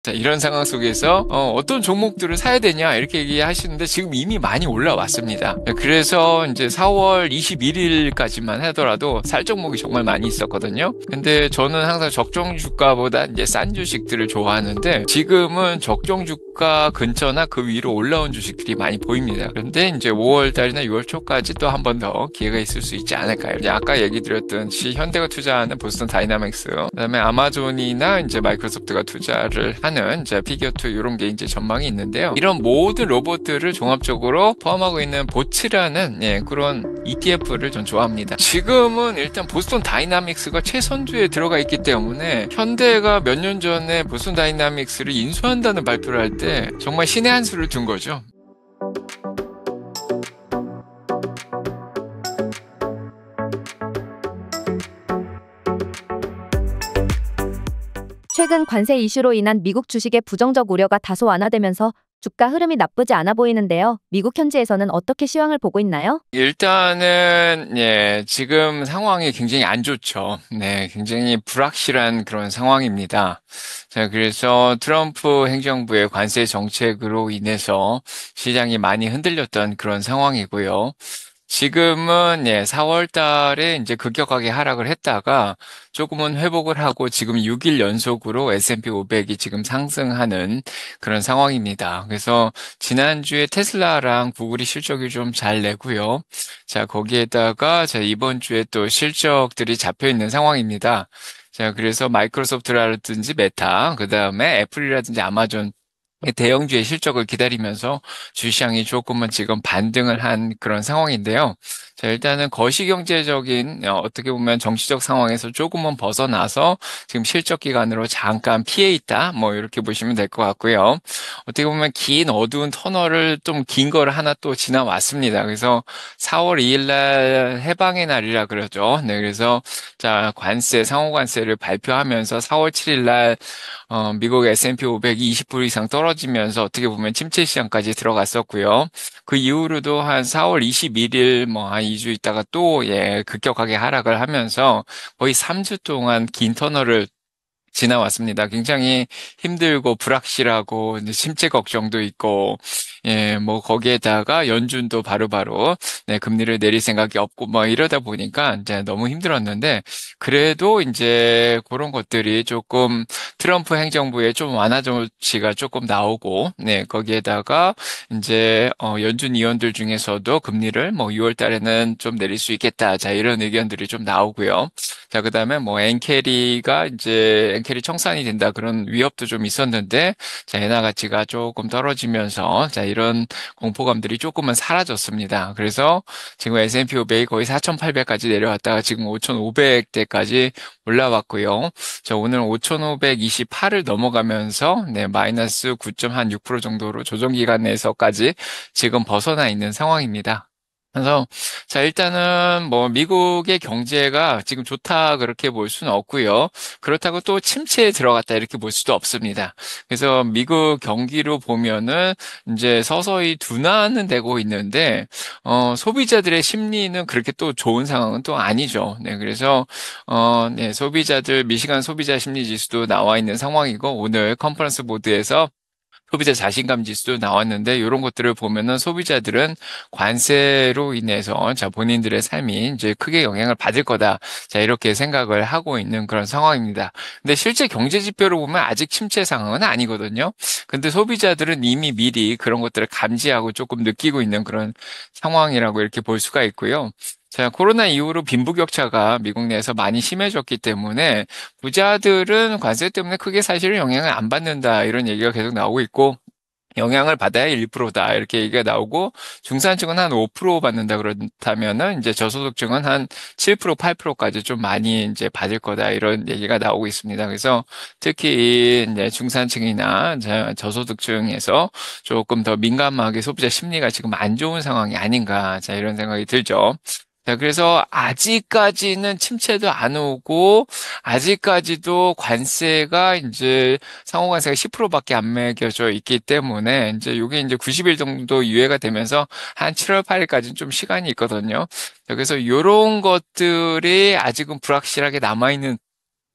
자, 이런 상황 속에서 어떤 종목들을 사야 되냐 이렇게 얘기하시는데 지금 이미 많이 올라왔습니다. 그래서 이제 4월 21일까지만 하더라도 살 종목이 정말 많이 있었거든요. 근데 저는 항상 적정 주가보다 이제 싼 주식들을 좋아하는데 지금은 적정 주가 근처나 그 위로 올라온 주식들이 많이 보입니다. 그런데 이제 5월 달이나 6월 초까지 또 한 번 더 기회가 있을 수 있지 않을까요? 이제 아까 얘기 드렸듯이 현대가 투자하는 보스턴 다이나믹스, 그다음에 아마존이나 이제 마이크로소프트가 투자를 하는 이제 피겨2 이런 게 이제 전망이 있는데요. 이런 모든 로봇들을 종합적으로 포함하고 있는 보츠라는 그런 ETF를 전 좋아합니다. 지금은 일단 보스턴 다이나믹스가 최선두에 들어가 있기 때문에 현대가 몇 년 전에 보스턴 다이나믹스를 인수한다는 발표를 할 때 정말 신의 한 수를 둔 거죠. 최근 관세 이슈로 인한 미국 주식의 부정적 우려가 다소 완화되면서 주가 흐름이 나쁘지 않아 보이는데요. 미국 현지에서는 어떻게 시황을 보고 있나요? 일단은 지금 상황이 굉장히 안 좋죠. 네, 굉장히 불확실한 그런 상황입니다. 자, 그래서 트럼프 행정부의 관세 정책으로 인해서 시장이 많이 흔들렸던 그런 상황이고요. 지금은 4월 달에 이제 급격하게 하락을 했다가 조금은 회복을 하고 지금 6일 연속으로 S&P 500이 지금 상승하는 그런 상황입니다. 그래서 지난주에 테슬라랑 구글이 실적이 좀 잘 내고요. 자, 거기에다가 이번 주에 또 실적들이 잡혀 있는 상황입니다. 자, 그래서 마이크로소프트라든지 메타, 그 다음에 애플이라든지 아마존 대형주의 실적을 기다리면서 주시장이 조금은 지금 반등을 한 그런 상황인데요. 자, 일단은 거시경제적인 어떻게 보면 정치적 상황에서 조금은 벗어나서 지금 실적 기간으로 잠깐 피해 있다. 뭐 이렇게 보시면 될 것 같고요. 어떻게 보면 긴 어두운 터널을 좀 긴 거를 하나 또 지나왔습니다. 그래서 4월 2일 날 해방의 날이라 그러죠. 네, 그래서 자, 관세, 상호관세를 발표하면서 4월 7일 날 미국 S&P 500이 20% 이상 떨어지면서 어떻게 보면 침체 시장까지 들어갔었고요. 그 이후로도 한 4월 21일 뭐 한 2주 있다가 또 급격하게 하락을 하면서 거의 3주 동안 긴 터널을 지나왔습니다. 굉장히 힘들고 불확실하고 이제 침체 걱정도 있고 뭐 거기에다가 연준도 바로바로 금리를 내릴 생각이 없고 뭐 이러다 보니까 이제 너무 힘들었는데 그래도 이제 그런 것들이 조금 트럼프 행정부의 좀 완화 조치가 조금 나오고 거기에다가 이제 연준 의원들 중에서도 금리를 뭐 6월 달에는 좀 내릴 수 있겠다. 자, 이런 의견들이 좀 나오고요. 자, 그다음에 뭐 엔캐리가 이제 엔캐리 청산이 된다 그런 위협도 좀 있었는데 자, 엔화 가치가 조금 떨어지면서 자, 이런 공포감들이 조금은 사라졌습니다. 그래서 지금 S&P 500이 거의 4,800까지 내려왔다가 지금 5,500대까지 올라왔고요. 자, 오늘 5,528을 넘어가면서 마이너스 9.6% 정도로 조정 기간 내에서까지 지금 벗어나 있는 상황입니다. 그래서 자, 일단은 뭐 미국의 경제가 지금 좋다 그렇게 볼 수는 없고요. 그렇다고 또 침체에 들어갔다 이렇게 볼 수도 없습니다. 그래서 미국 경기로 보면은 이제 서서히 둔화는 되고 있는데 소비자들의 심리는 그렇게 또 좋은 상황은 또 아니죠. 네, 그래서 소비자들 미시간 소비자 심리 지수도 나와 있는 상황이고 오늘 컨퍼런스 보드에서 소비자 자신감 지수도 나왔는데 이런 것들을 보면은 소비자들은 관세로 인해서 자 본인들의 삶이 이제 크게 영향을 받을 거다. 자 이렇게 생각을 하고 있는 그런 상황입니다. 근데 실제 경제 지표로 보면 아직 침체 상황은 아니거든요. 근데 소비자들은 이미 미리 그런 것들을 감지하고 조금 느끼고 있는 그런 상황이라고 이렇게 볼 수가 있고요. 자, 코로나 이후로 빈부격차가 미국 내에서 많이 심해졌기 때문에 부자들은 관세 때문에 크게 사실은 영향을 안 받는다 이런 얘기가 계속 나오고 있고 영향을 받아야 1%다 이렇게 얘기가 나오고 중산층은 한 5% 받는다 그렇다면은 이제 저소득층은 한 7%, 8%까지 좀 많이 이제 받을 거다 이런 얘기가 나오고 있습니다. 그래서 특히 이제 중산층이나 저소득층에서 조금 더 민감하게 소비자 심리가 지금 안 좋은 상황이 아닌가 자 이런 생각이 들죠. 자, 그래서 아직까지는 침체도 안 오고, 아직까지도 관세가 이제 상호관세가 10%밖에 안 매겨져 있기 때문에, 이제 이게 이제 90일 정도 유예가 되면서 한 7월 8일까지는 좀 시간이 있거든요. 자, 그래서 이런 것들이 아직은 불확실하게 남아있는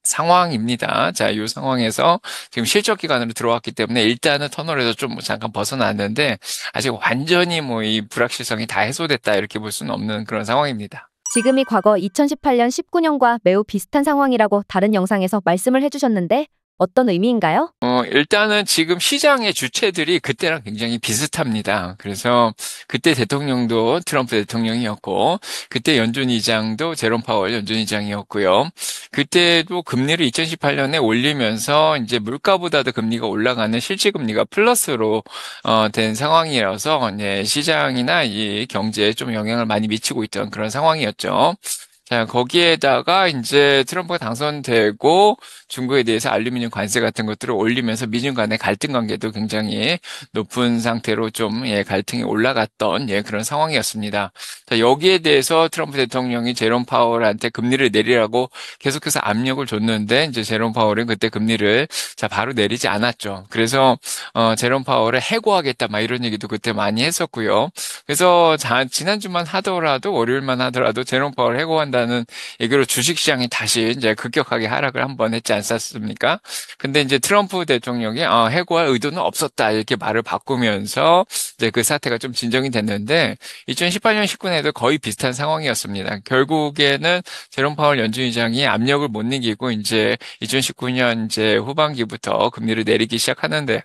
상황입니다. 자, 이 상황에서 지금 실적 기간으로 들어왔기 때문에 일단은 터널에서 좀 잠깐 벗어났는데 아직 완전히 뭐 이 불확실성이 다 해소됐다 이렇게 볼 수는 없는 그런 상황입니다. 지금이 과거 2018년 19년과 매우 비슷한 상황이라고 다른 영상에서 말씀을 해주셨는데 어떤 의미인가요? 일단은 지금 시장의 주체들이 그때랑 굉장히 비슷합니다. 그래서 그때 대통령도 트럼프 대통령이었고, 그때 연준 의장도 제롬 파월 연준 의장이었고요. 그때도 금리를 2018년에 올리면서 이제 물가보다도 금리가 올라가는 실질 금리가 플러스로 된 상황이라서 시장이나 이 경제에 좀 영향을 많이 미치고 있던 그런 상황이었죠. 자, 거기에다가 이제 트럼프가 당선되고 중국에 대해서 알루미늄 관세 같은 것들을 올리면서 미중 간의 갈등 관계도 굉장히 높은 상태로 좀 갈등이 올라갔던 그런 상황이었습니다. 자, 여기에 대해서 트럼프 대통령이 제롬 파월한테 금리를 내리라고 계속해서 압력을 줬는데 이제 제롬 파월은 그때 금리를 바로 내리지 않았죠. 그래서 제롬 파월을 해고하겠다 막 이런 얘기도 그때 많이 했었고요. 그래서 지난주만 하더라도 월요일만 하더라도 제롬 파월 해고한다는 얘기로 주식시장이 다시 이제 급격하게 하락을 한번 했지 않았습니까? 근데 이제 트럼프 대통령이 해고할 의도는 없었다 이렇게 말을 바꾸면서 이제 그 사태가 좀 진정이 됐는데 2018년 19년에도 거의 비슷한 상황이었습니다. 결국에는 제롬 파월 연준 의장이 압력을 못 이기고 이제 2019년 이제 후반기부터 금리를 내리기 시작하는데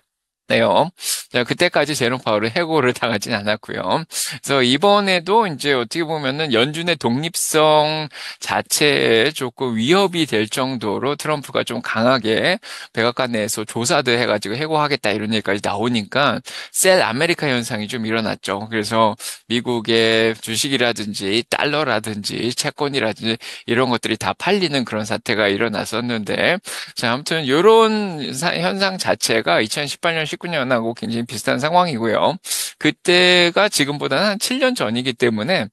네요. 자, 그때까지 제롬 파월은 해고를 당하진 않았고요. 그래서 이번에도 이제 어떻게 보면은 연준의 독립성 자체에 조금 위협이 될 정도로 트럼프가 좀 강하게 백악관 내에서 조사도 해가지고 해고하겠다 이런 얘기까지 나오니까 셀 아메리카 현상이 좀 일어났죠. 그래서 미국의 주식이라든지 달러라든지 채권이라든지 이런 것들이 다 팔리는 그런 사태가 일어났었는데 자, 아무튼 이런 현상 자체가 2018년 19년하고 굉장히 비슷한 상황이고요. 그때가 지금보다는 한 7년 전이기 때문에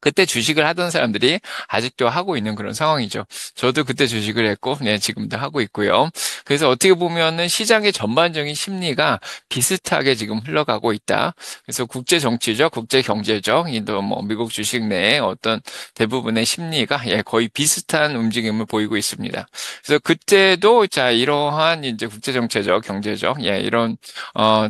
그때 주식을 하던 사람들이 아직도 하고 있는 그런 상황이죠. 저도 그때 주식을 했고, 지금도 하고 있고요. 그래서 어떻게 보면은 시장의 전반적인 심리가 비슷하게 지금 흘러가고 있다. 그래서 국제 정치적, 국제 경제적, 인도 뭐 미국 주식 내에 어떤 대부분의 심리가 거의 비슷한 움직임을 보이고 있습니다. 그래서 그때도 자 이러한 이제 국제 정체적, 경제적, 이런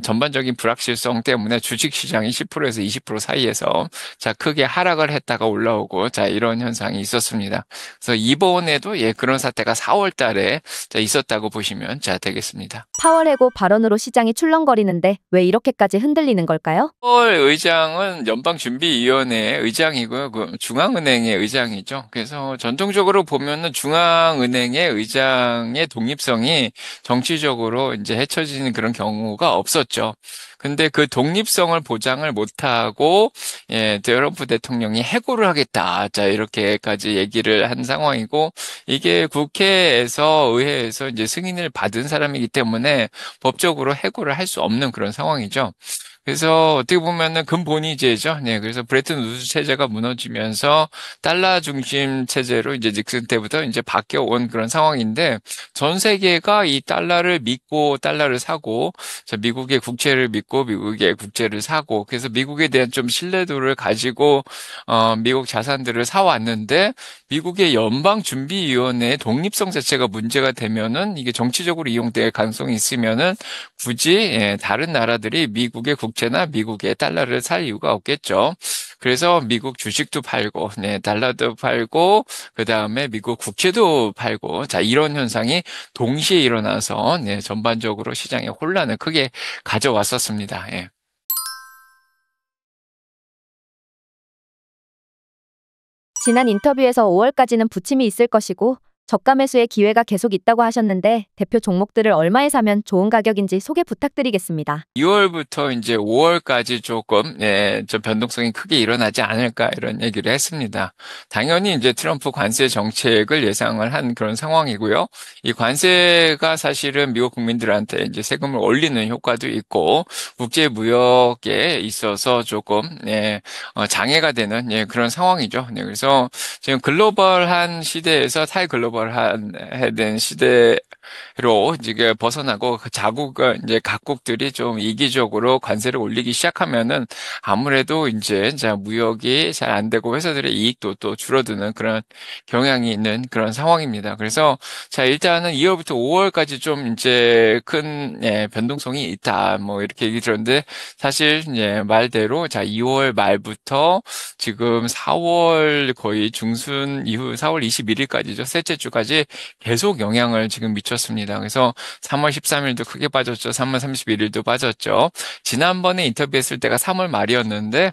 전반적인 불확실성 때문에 주식 시장이 10%에서 20% 사이에서 자 크게 하락을 했다가 올라오고 자 이런 현상이 있었습니다. 그래서 이번에도 그런 사태가 4월 달에 자 있었다고 보시면 자 되겠습니다. 파월 해고 발언으로 시장이 출렁거리는데 왜 이렇게까지 흔들리는 걸까요? 파월 의장은 연방준비위원회의 의장이고요. 그 중앙은행의 의장이죠. 그래서 전통적으로 보면은 중앙은행의 의장의 독립성이 정치적으로 이제 헤쳐지는 그런 경우가 없었죠. 근데 그 독립성을 보장을 못하고 트럼프 대통령이 해고를 하겠다. 자 이렇게까지 얘기를 한 상황이고 이게 국회에서 의회에서 이제 승인을 받은 사람이기 때문에 법적으로 해고를 할 수 없는 그런 상황이죠. 그래서 어떻게 보면은 근본위제죠. 그래서 브레튼 우드 체제가 무너지면서 달러 중심 체제로 이제 닉슨 때부터 이제 바뀌어온 그런 상황인데 전 세계가 이 달러를 믿고 달러를 사고 미국의 국채를 믿고 미국의 국채를 사고 그래서 미국에 대한 좀 신뢰도를 가지고 미국 자산들을 사왔는데 미국의 연방준비위원회의 독립성 자체가 문제가 되면은 이게 정치적으로 이용될 가능성이 있으면은 굳이 다른 나라들이 미국의 국채나 미국의 달러를 살 이유가 없겠죠. 그래서 미국 주식도 팔고, 달러도 팔고, 그 다음에 미국 국채도 팔고, 자, 이런 현상이 동시에 일어나서, 전반적으로 시장에 혼란을 크게 가져왔었습니다. 예. 지난 인터뷰에서 5월까지는 부침이 있을 것이고 저가 매수의 기회가 계속 있다고 하셨는데 대표 종목들을 얼마에 사면 좋은 가격인지 소개 부탁드리겠습니다. 2월부터 이제 5월까지 조금 좀 변동성이 크게 일어나지 않을까 이런 얘기를 했습니다. 당연히 이제 트럼프 관세 정책을 예상을 한 그런 상황이고요. 이 관세가 사실은 미국 국민들한테 이제 세금을 올리는 효과도 있고 국제 무역에 있어서 조금 장애가 되는 그런 상황이죠. 그래서 지금 글로벌한 시대에서 탈글로벌 해야 되는 시대로 이제 벗어나고 그 자국을 이제 각국들이 좀 이기적으로 관세를 올리기 시작하면은 아무래도 이제 자 무역이 잘 안 되고 회사들의 이익도 또 줄어드는 그런 경향이 있는 그런 상황입니다. 그래서 자 일단은 2월부터 5월까지 좀 이제 큰 변동성이 있다. 뭐 이렇게 얘기 들었는데 사실 말대로 자 2월 말부터 지금 4월 거의 중순 이후 4월 21일까지죠. 셋째 주까지 계속 영향을 지금 미쳤습니다. 그래서 3월 13일도 크게 빠졌죠. 3월 31일도 빠졌죠. 지난번에 인터뷰했을 때가 3월 말이었는데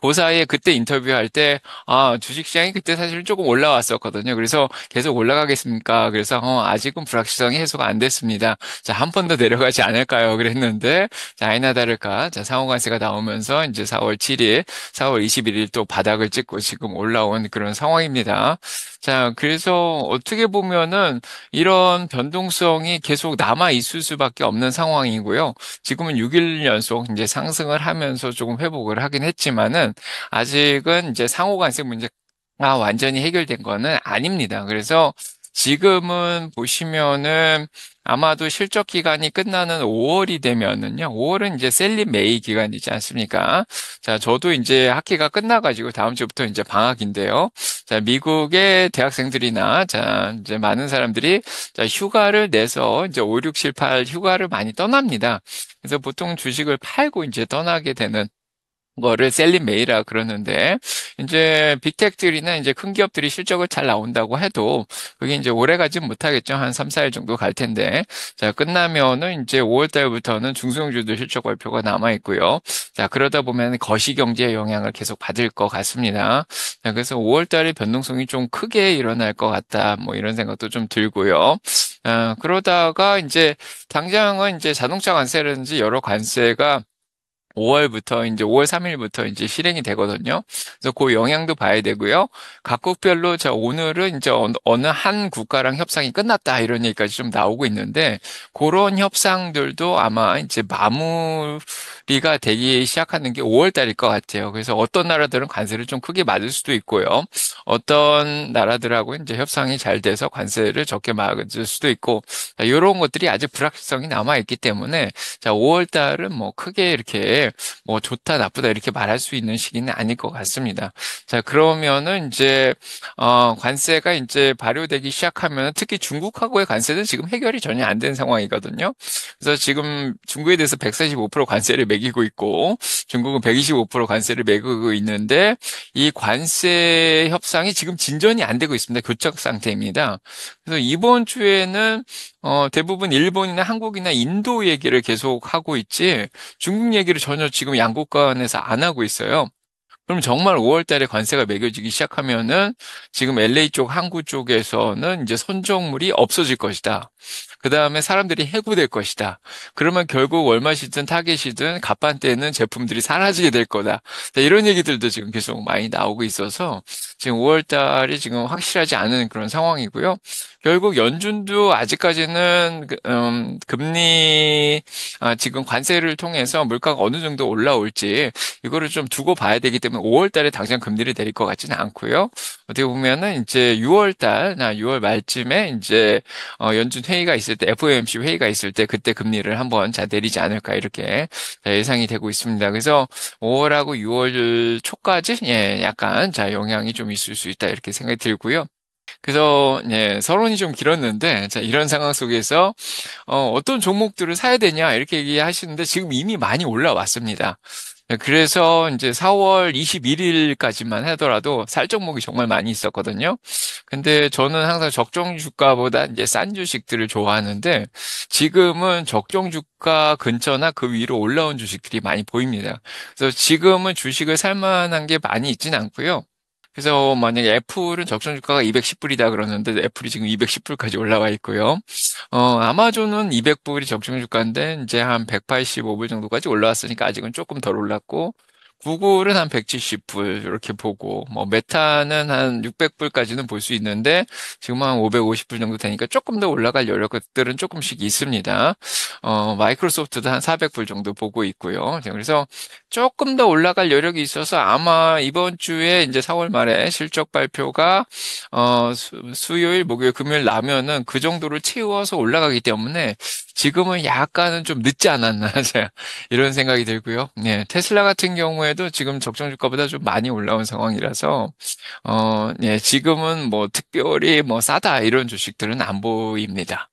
그 사이에 그때 인터뷰할 때, 주식시장이 그때 사실 조금 올라왔었거든요. 그래서 계속 올라가겠습니까? 그래서, 아직은 불확실성이 해소가 안 됐습니다. 자, 한 번 더 내려가지 않을까요? 그랬는데, 자, 아니나 다를까. 자, 상호관세가 나오면서 이제 4월 7일, 4월 21일 또 바닥을 찍고 지금 올라온 그런 상황입니다. 자, 그래서 어떻게 보면은 이런 변동성이 계속 남아 있을 수밖에 없는 상황이고요. 지금은 6일 연속 이제 상승을 하면서 조금 회복을 하긴 했지만은 아직은 이제 상호 관세 문제가 완전히 해결된 거는 아닙니다. 그래서 지금은 보시면은 아마도 실적 기간이 끝나는 5월이 되면은요. 5월은 이제 셀리 메이 기간이지 않습니까? 자, 저도 이제 학기가 끝나가지고 다음 주부터 이제 방학인데요. 자, 미국의 대학생들이나 자, 이제 많은 사람들이 자, 휴가를 내서 이제 5, 6, 7, 8 휴가를 많이 떠납니다. 그래서 보통 주식을 팔고 이제 떠나게 되는 거를 셀린 메이라 그러는데 이제 빅텍들이나 이제 큰 기업들이 실적을 잘 나온다고 해도 그게 이제 오래 가진 못하겠죠. 한 3, 4일 정도 갈 텐데 자 끝나면은 이제 5월 달부터는 중소형주도 실적 발표가 남아 있고요. 자 그러다 보면 거시경제의 영향을 계속 받을 것 같습니다. 자 그래서 5월 달에 변동성이 좀 크게 일어날 것 같다. 뭐 이런 생각도 좀 들고요. 그러다가 이제 당장은 이제 자동차 관세라든지 여러 관세가 5월부터 이제 5월 3일부터 이제 실행이 되거든요. 그래서 그 영향도 봐야 되고요. 각국별로 자 오늘은 이제 어느 한 국가랑 협상이 끝났다 이런 얘기까지 좀 나오고 있는데 그런 협상들도 아마 이제 마무리가 되기 시작하는 게 5월 달일 것 같아요. 그래서 어떤 나라들은 관세를 좀 크게 맞을 수도 있고요. 어떤 나라들하고 이제 협상이 잘 돼서 관세를 적게 맞을 수도 있고 이런 것들이 아직 불확실성이 남아 있기 때문에 자 5월 달은 뭐 크게 이렇게 뭐 좋다 나쁘다 이렇게 말할 수 있는 시기는 아닐 것 같습니다. 자 그러면은 이제 관세가 이제 발효되기 시작하면 특히 중국하고의 관세는 지금 해결이 전혀 안 된 상황이거든요. 그래서 지금 중국에 대해서 145% 관세를 매기고 있고 중국은 125% 관세를 매기고 있는데 이 관세 협상이 지금 진전이 안 되고 있습니다. 교착 상태입니다. 그래서 이번 주에는 대부분 일본이나 한국이나 인도 얘기를 계속 하고 있지 중국 얘기를 전혀 지금 양국 간에서 안 하고 있어요. 그럼 정말 5월 달에 관세가 매겨지기 시작하면은 지금 LA 쪽, 항구 쪽에서는 이제 선정물이 없어질 것이다. 그 다음에 사람들이 해고될 것이다. 그러면 결국 월마시든 타겟이든 갑판대는 제품들이 사라지게 될 거다. 자, 이런 얘기들도 지금 계속 많이 나오고 있어서 지금 5월 달이 지금 확실하지 않은 그런 상황이고요. 결국 연준도 아직까지는 금리 지금 관세를 통해서 물가가 어느 정도 올라올지 이거를 좀 두고 봐야 되기 때문에 5월 달에 당장 금리를 내릴 것 같지는 않고요. 어떻게 보면은 이제 6월 달나 6월 말쯤에 이제 연준 회의가 있을 때 FOMC 회의가 있을 때 그때 금리를 한번 자 내리지 않을까 이렇게 예상이 되고 있습니다. 그래서 5월하고 6월 초까지 약간 자 영향이 좀 있을 수 있다 이렇게 생각이 들고요. 그래서 서론이 좀 길었는데 자 이런 상황 속에서 어떤 종목들을 사야 되냐 이렇게 얘기하시는데 지금 이미 많이 올라왔습니다. 그래서 이제 4월 21일까지만 하더라도 살 종목이 정말 많이 있었거든요. 근데 저는 항상 적정 주가보다 이제 싼 주식들을 좋아하는데 지금은 적정 주가 근처나 그 위로 올라온 주식들이 많이 보입니다. 그래서 지금은 주식을 살 만한 게 많이 있진 않고요. 그래서 만약에 애플은 적정 주가가 210불이다 그러는데 애플이 지금 210불까지 올라와 있고요. 아마존은 200불이 적정 주가인데 이제 한 185불 정도까지 올라왔으니까 아직은 조금 덜 올랐고 구글은 한 170불 이렇게 보고 뭐 메타는 한 600불까지는 볼 수 있는데 지금 한 550불 정도 되니까 조금 더 올라갈 여력들은 조금씩 있습니다. 마이크로소프트도 한 400불 정도 보고 있고요. 자, 그래서 조금 더 올라갈 여력이 있어서 아마 이번 주에 이제 4월 말에 실적 발표가 수요일, 목요일, 금요일 나면은 그 정도를 채워서 올라가기 때문에 지금은 약간은 좀 늦지 않았나 제가 이런 생각이 들고요. 네, 테슬라 같은 경우에도 지금 적정 주가보다 좀 많이 올라온 상황이라서 예, 지금은 뭐 특별히 뭐 싸다 이런 주식들은 안 보입니다.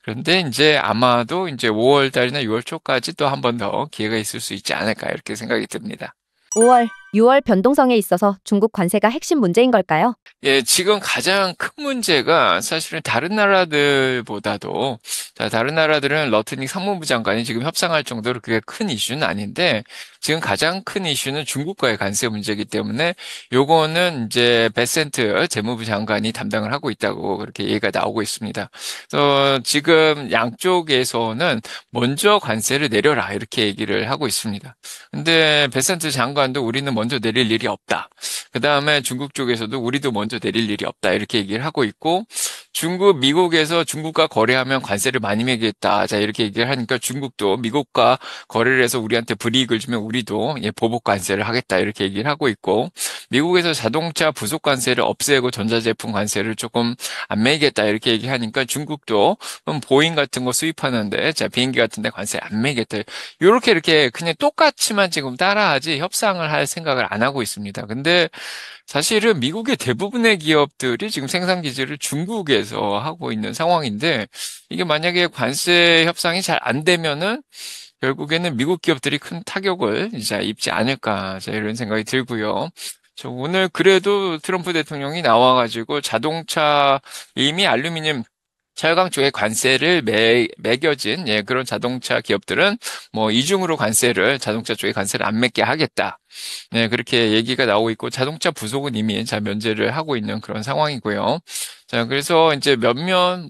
그런데 이제 아마도 이제 5월 달이나 6월 초까지 또 한 번 더 기회가 있을 수 있지 않을까 이렇게 생각이 듭니다. 5월, 6월 변동성에 있어서 중국 관세가 핵심 문제인 걸까요? 예, 지금 가장 큰 문제가 사실은 다른 나라들보다도, 자, 다른 나라들은 러트닉 상무부 장관이 지금 협상할 정도로 그게 큰 이슈는 아닌데, 지금 가장 큰 이슈는 중국과의 관세 문제이기 때문에, 요거는 이제 베센트 재무부 장관이 담당을 하고 있다고 그렇게 얘기가 나오고 있습니다. 그래서 지금 양쪽에서는 먼저 관세를 내려라, 이렇게 얘기를 하고 있습니다. 근데 베센트 장관도 우리는 먼저 내릴 일이 없다. 그 다음에 중국 쪽에서도 우리도 먼저 내릴 일이 없다. 이렇게 얘기를 하고 있고, 미국에서 중국과 거래하면 관세를 많이 매기겠다. 자, 이렇게 얘기를 하니까 중국도 미국과 거래를 해서 우리한테 불이익을 주면 우리도 예, 보복 관세를 하겠다. 이렇게 얘기를 하고 있고, 미국에서 자동차 부속 관세를 없애고 전자제품 관세를 조금 안 매기겠다. 이렇게 얘기하니까 중국도 그럼 보잉 같은 거 수입하는데, 자, 비행기 같은 데 관세 안 매기겠다. 이렇게 그냥 똑같이만 지금 따라하지 협상을 할 생각을 안 하고 있습니다. 근데 사실은 미국의 대부분의 기업들이 지금 생산 기지를 중국에서 하고 있는 상황인데 이게 만약에 관세 협상이 잘 안 되면은 결국에는 미국 기업들이 큰 타격을 이제 입지 않을까 자, 이런 생각이 들고요. 저 오늘 그래도 트럼프 대통령이 나와가지고 자동차 이미 알루미늄 철강 쪽에 관세를 매겨진 예, 그런 자동차 기업들은 뭐 이중으로 자동차 쪽에 관세를 안 맺게 하겠다. 네, 그렇게 얘기가 나오고 있고 자동차 부속은 이미 자 면제를 하고 있는 그런 상황이고요. 자, 그래서 이제 몇몇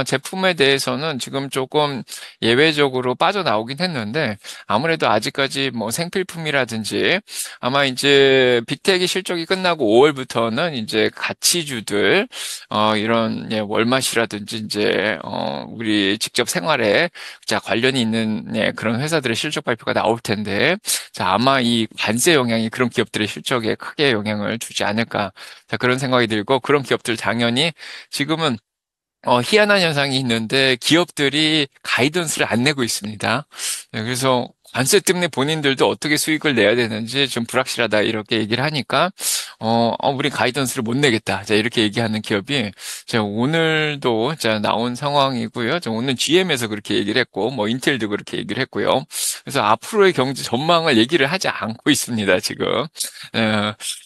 제품에 대해서는 지금 조금 예외적으로 빠져나오긴 했는데 아무래도 아직까지 뭐 생필품이라든지 아마 이제 빅텍이 실적이 끝나고 5월부터는 이제 가치주들 이런 예, 월맛이라든지 이제 우리 직접 생활에 자 관련이 있는 예, 그런 회사들의 실적 발표가 나올 텐데 자 아마 이 관세 영향이 그런 기업들의 실적에 크게 영향을 주지 않을까 자 그런 생각이 들고 그런 기업들 당연히 지금은 희한한 현상이 있는데 기업들이 가이던스를 안 내고 있습니다. 네, 그래서 관세 때문에 본인들도 어떻게 수익을 내야 되는지 좀 불확실하다 이렇게 얘기를 하니까 우리 가이던스를 못 내겠다. 자, 이렇게 얘기하는 기업이 제가 오늘도 자 나온 상황이고요. 저 오늘 GM에서 그렇게 얘기를 했고 뭐 인텔도 그렇게 얘기를 했고요. 그래서 앞으로의 경제 전망을 얘기를 하지 않고 있습니다, 지금.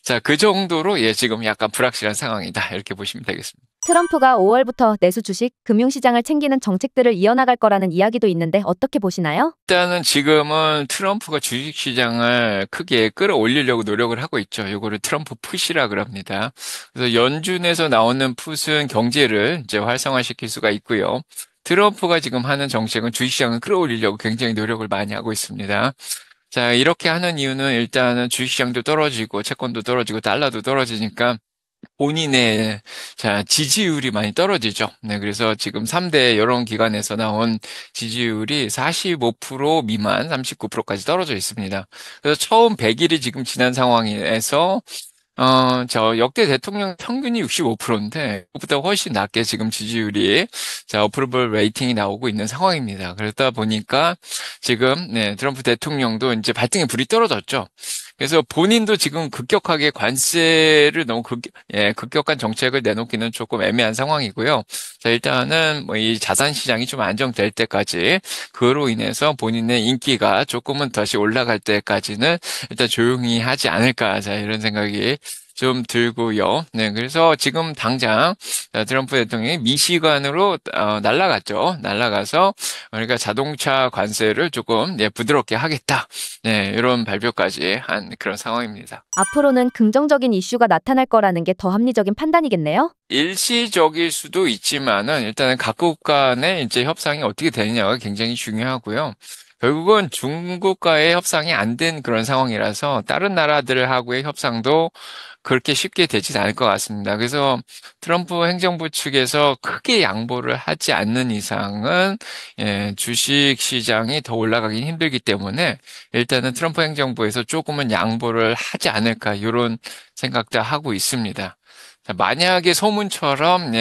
자, 그 정도로 예, 지금 약간 불확실한 상황이다. 이렇게 보시면 되겠습니다. 트럼프가 5월부터 내수 주식, 금융시장을 챙기는 정책들을 이어나갈 거라는 이야기도 있는데 어떻게 보시나요? 일단은 지금은 트럼프가 주식시장을 크게 끌어올리려고 노력을 하고 있죠. 이거를 트럼프 풋이라 그럽니다. 그래서 연준에서 나오는 풋은 경제를 이제 활성화시킬 수가 있고요. 트럼프가 지금 하는 정책은 주식시장을 끌어올리려고 굉장히 노력을 많이 하고 있습니다. 자, 이렇게 하는 이유는 일단은 주식시장도 떨어지고 채권도 떨어지고 달러도 떨어지니까 본인의 자 지지율이 많이 떨어지죠. 네, 그래서 지금 3대 여론기관에서 나온 지지율이 45% 미만, 39%까지 떨어져 있습니다. 그래서 처음 100일이 지금 지난 상황에서 저 역대 대통령 평균이 65%인데 그보다 훨씬 낮게 지금 지지율이 자 어프로벌 레이팅이 나오고 있는 상황입니다. 그러다 보니까 지금 네, 트럼프 대통령도 이제 발등에 불이 떨어졌죠. 그래서 본인도 지금 급격하게 관세를 너무 급격한 정책을 내놓기는 조금 애매한 상황이고요. 자, 일단은 뭐 이 자산 시장이 좀 안정될 때까지 그로 인해서 본인의 인기가 조금은 다시 올라갈 때까지는 일단 조용히 하지 않을까. 자, 이런 생각이 좀 들고요. 네, 그래서 지금 당장 트럼프 대통령이 미시간으로 날아갔죠. 날아가서 그러니까 자동차 관세를 조금 네, 부드럽게 하겠다. 네, 이런 발표까지 한 그런 상황입니다. 앞으로는 긍정적인 이슈가 나타날 거라는 게 더 합리적인 판단이겠네요? 일시적일 수도 있지만은 일단은 각국 간의 이제 협상이 어떻게 되느냐가 굉장히 중요하고요. 결국은 중국과의 협상이 안 된 그런 상황이라서 다른 나라들하고의 협상도 그렇게 쉽게 되지 않을 것 같습니다. 그래서 트럼프 행정부 측에서 크게 양보를 하지 않는 이상은 주식 시장이 더 올라가긴 힘들기 때문에 일단은 트럼프 행정부에서 조금은 양보를 하지 않을까 이런 생각도 하고 있습니다. 자, 만약에 소문처럼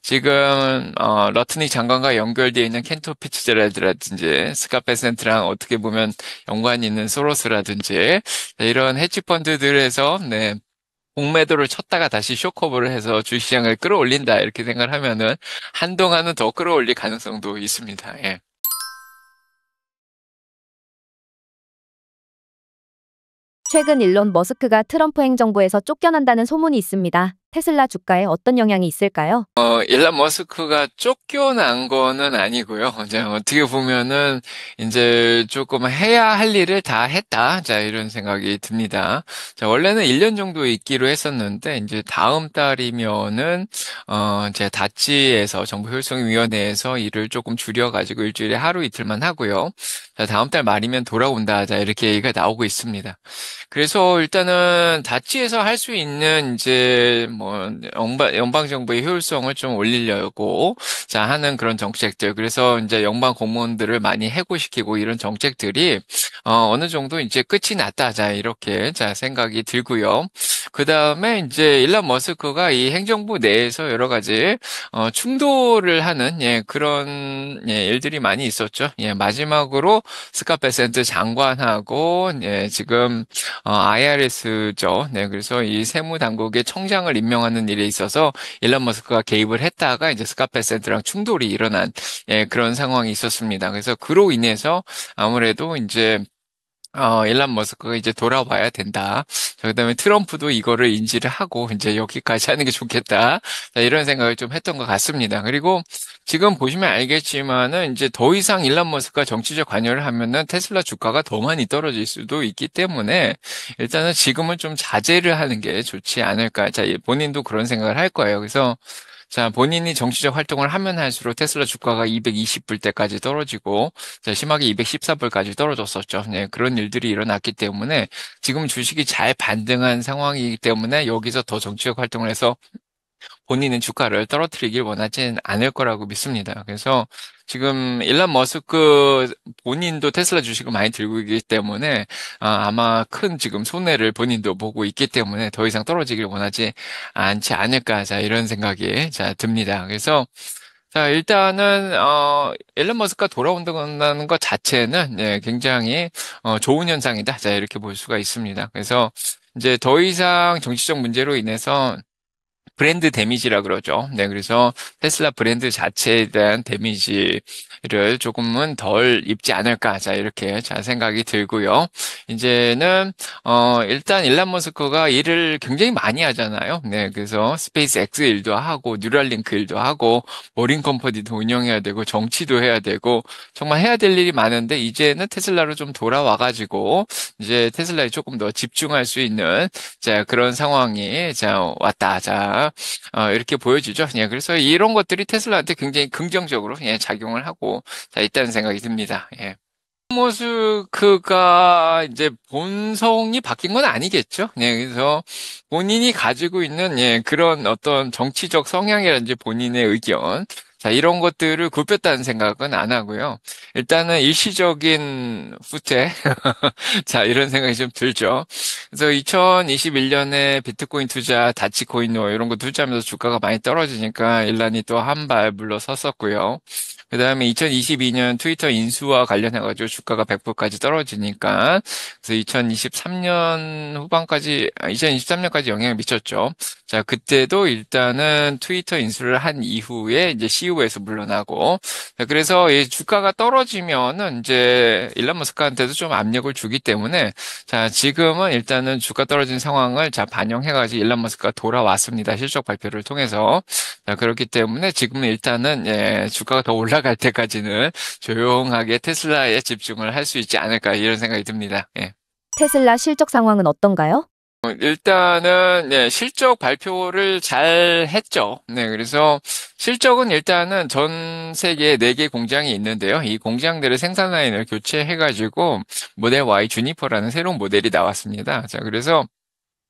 지금 러트니 장관과 연결되어 있는 켄토 피츠제랄드라든지 스카 베센트랑 어떻게 보면 연관이 있는 소로스라든지 이런 헤지 펀드들에서 공매도를 쳤다가 다시 쇼커버를 해서 주식시장을 끌어올린다 이렇게 생각을 하면은 한동안은 더 끌어올릴 가능성도 있습니다. 예. 최근 일론 머스크가 트럼프 행정부에서 쫓겨난다는 소문이 있습니다. 테슬라 주가에 어떤 영향이 있을까요? 일론 머스크가 쫓겨난 거는 아니고요. 이제 어떻게 보면은 이제 조금 해야 할 일을 다 했다. 자, 이런 생각이 듭니다. 자, 원래는 1년 정도 있기로 했었는데 이제 다음 달이면은 제 다찌에서 정부 효율성위원회에서 일을 조금 줄여가지고 일주일에 하루 이틀만 하고요. 자, 다음 달 말이면 돌아온다. 자, 이렇게 얘기가 나오고 있습니다. 그래서 일단은 다찌에서 할 수 있는 이제 뭐 연방 정부의 효율성을 좀 올리려고 자 하는 그런 정책들. 그래서 이제 연방 공무원들을 많이 해고시키고 이런 정책들이 어느 정도 이제 끝이 났다. 자 이렇게 자 생각이 들고요. 그 다음에 이제 일론 머스크가 이 행정부 내에서 여러 가지 충돌을 하는 그런 일들이 많이 있었죠. 마지막으로 스캇 베센트 장관하고 지금 IRS죠. 네, 그래서 이 세무당국의 청장을 임명하는 일에 있어서 일론 머스크가 개입을 했다가 이제 스캇 베센트랑 충돌이 일어난 그런 상황이 있었습니다. 그래서 그로 인해서 아무래도 이제 일론 머스크가 이제 돌아와야 된다. 자, 그다음에 트럼프도 이거를 인지를 하고 이제 여기까지 하는 게 좋겠다. 자, 이런 생각을 좀 했던 것 같습니다. 그리고 지금 보시면 알겠지만은 이제 더 이상 일론 머스크가 정치적 관여를 하면은 테슬라 주가가 더 많이 떨어질 수도 있기 때문에 일단은 지금은 좀 자제를 하는 게 좋지 않을까. 자, 본인도 그런 생각을 할 거예요. 그래서 자, 본인이 정치적 활동을 하면 할수록 테슬라 주가가 220불대까지 떨어지고, 자, 심하게 214불까지 떨어졌었죠. 네, 그런 일들이 일어났기 때문에 지금 주식이 잘 반등한 상황이기 때문에 여기서 더 정치적 활동을 해서 본인은 주가를 떨어뜨리길 원하진 않을 거라고 믿습니다. 그래서 지금 일론 머스크 본인도 테슬라 주식을 많이 들고 있기 때문에 아마 큰 지금 손해를 본인도 보고 있기 때문에 더 이상 떨어지길 원하지 않지 않을까. 자, 이런 생각이 자, 듭니다. 그래서 자, 일단은, 일론 머스크가 돌아온다는 것 자체는, 굉장히, 좋은 현상이다. 자, 이렇게 볼 수가 있습니다. 그래서, 이제 더 이상 정치적 문제로 인해서 브랜드 데미지라 그러죠. 네, 그래서 테슬라 브랜드 자체에 대한 데미지를 조금은 덜 입지 않을까. 자, 이렇게 자 생각이 들고요. 이제는 일단 일론 머스크가 일을 굉장히 많이 하잖아요. 네, 그래서 스페이스 X 일도 하고 뉴럴링크 일도 하고 머린 컴퍼니도 운영해야 되고 정치도 해야 되고 정말 해야 될 일이 많은데 이제는 테슬라로 좀 돌아와가지고 이제 테슬라에 조금 더 집중할 수 있는 자 그런 상황이 자 왔다. 자 이렇게 보여지죠. 예, 그래서 이런 것들이 테슬라한테 굉장히 긍정적으로 작용을 하고 자, 있다는 생각이 듭니다. 예. 머스크가 이제 본성이 바뀐 건 아니겠죠. 그래서 본인이 가지고 있는 그런 어떤 정치적 성향이라든지 본인의 의견, 자, 이런 것들을 굽혔다는 생각은 안 하고요. 일단은 일시적인 후퇴, 자, 이런 생각이 좀 들죠. 그래서 2021년에 비트코인 투자, 다치코인 이런 거 투자하면서 주가가 많이 떨어지니까 일란이 또 한 발 물러섰었고요. 그 다음에 2022년 트위터 인수와 관련해가지고 주가가 100%까지 떨어지니까, 그래서 2023년 후반까지, 2023년까지 영향을 미쳤죠. 자, 그때도 일단은 트위터 인수를 한 이후에 이제 CEO에서 물러나고, 자, 그래서 이 주가가 떨어지면은 이제 일론 머스크한테도 좀 압력을 주기 때문에, 자, 지금은 일단은 주가 떨어진 상황을 자, 반영해가지고 일론 머스크가 돌아왔습니다. 실적 발표를 통해서. 자, 그렇기 때문에 지금은 일단은 주가가 더 올라갈 때까지는 조용하게 테슬라에 집중을 할 수 있지 않을까 이런 생각이 듭니다. 예. 테슬라 실적 상황은 어떤가요? 일단은 네, 실적 발표를 잘 했죠. 네, 그래서 실적은 일단은 전 세계에 4개 공장이 있는데요. 이 공장들의 생산 라인을 교체해가지고 모델 Y 주니퍼라는 새로운 모델이 나왔습니다. 자, 그래서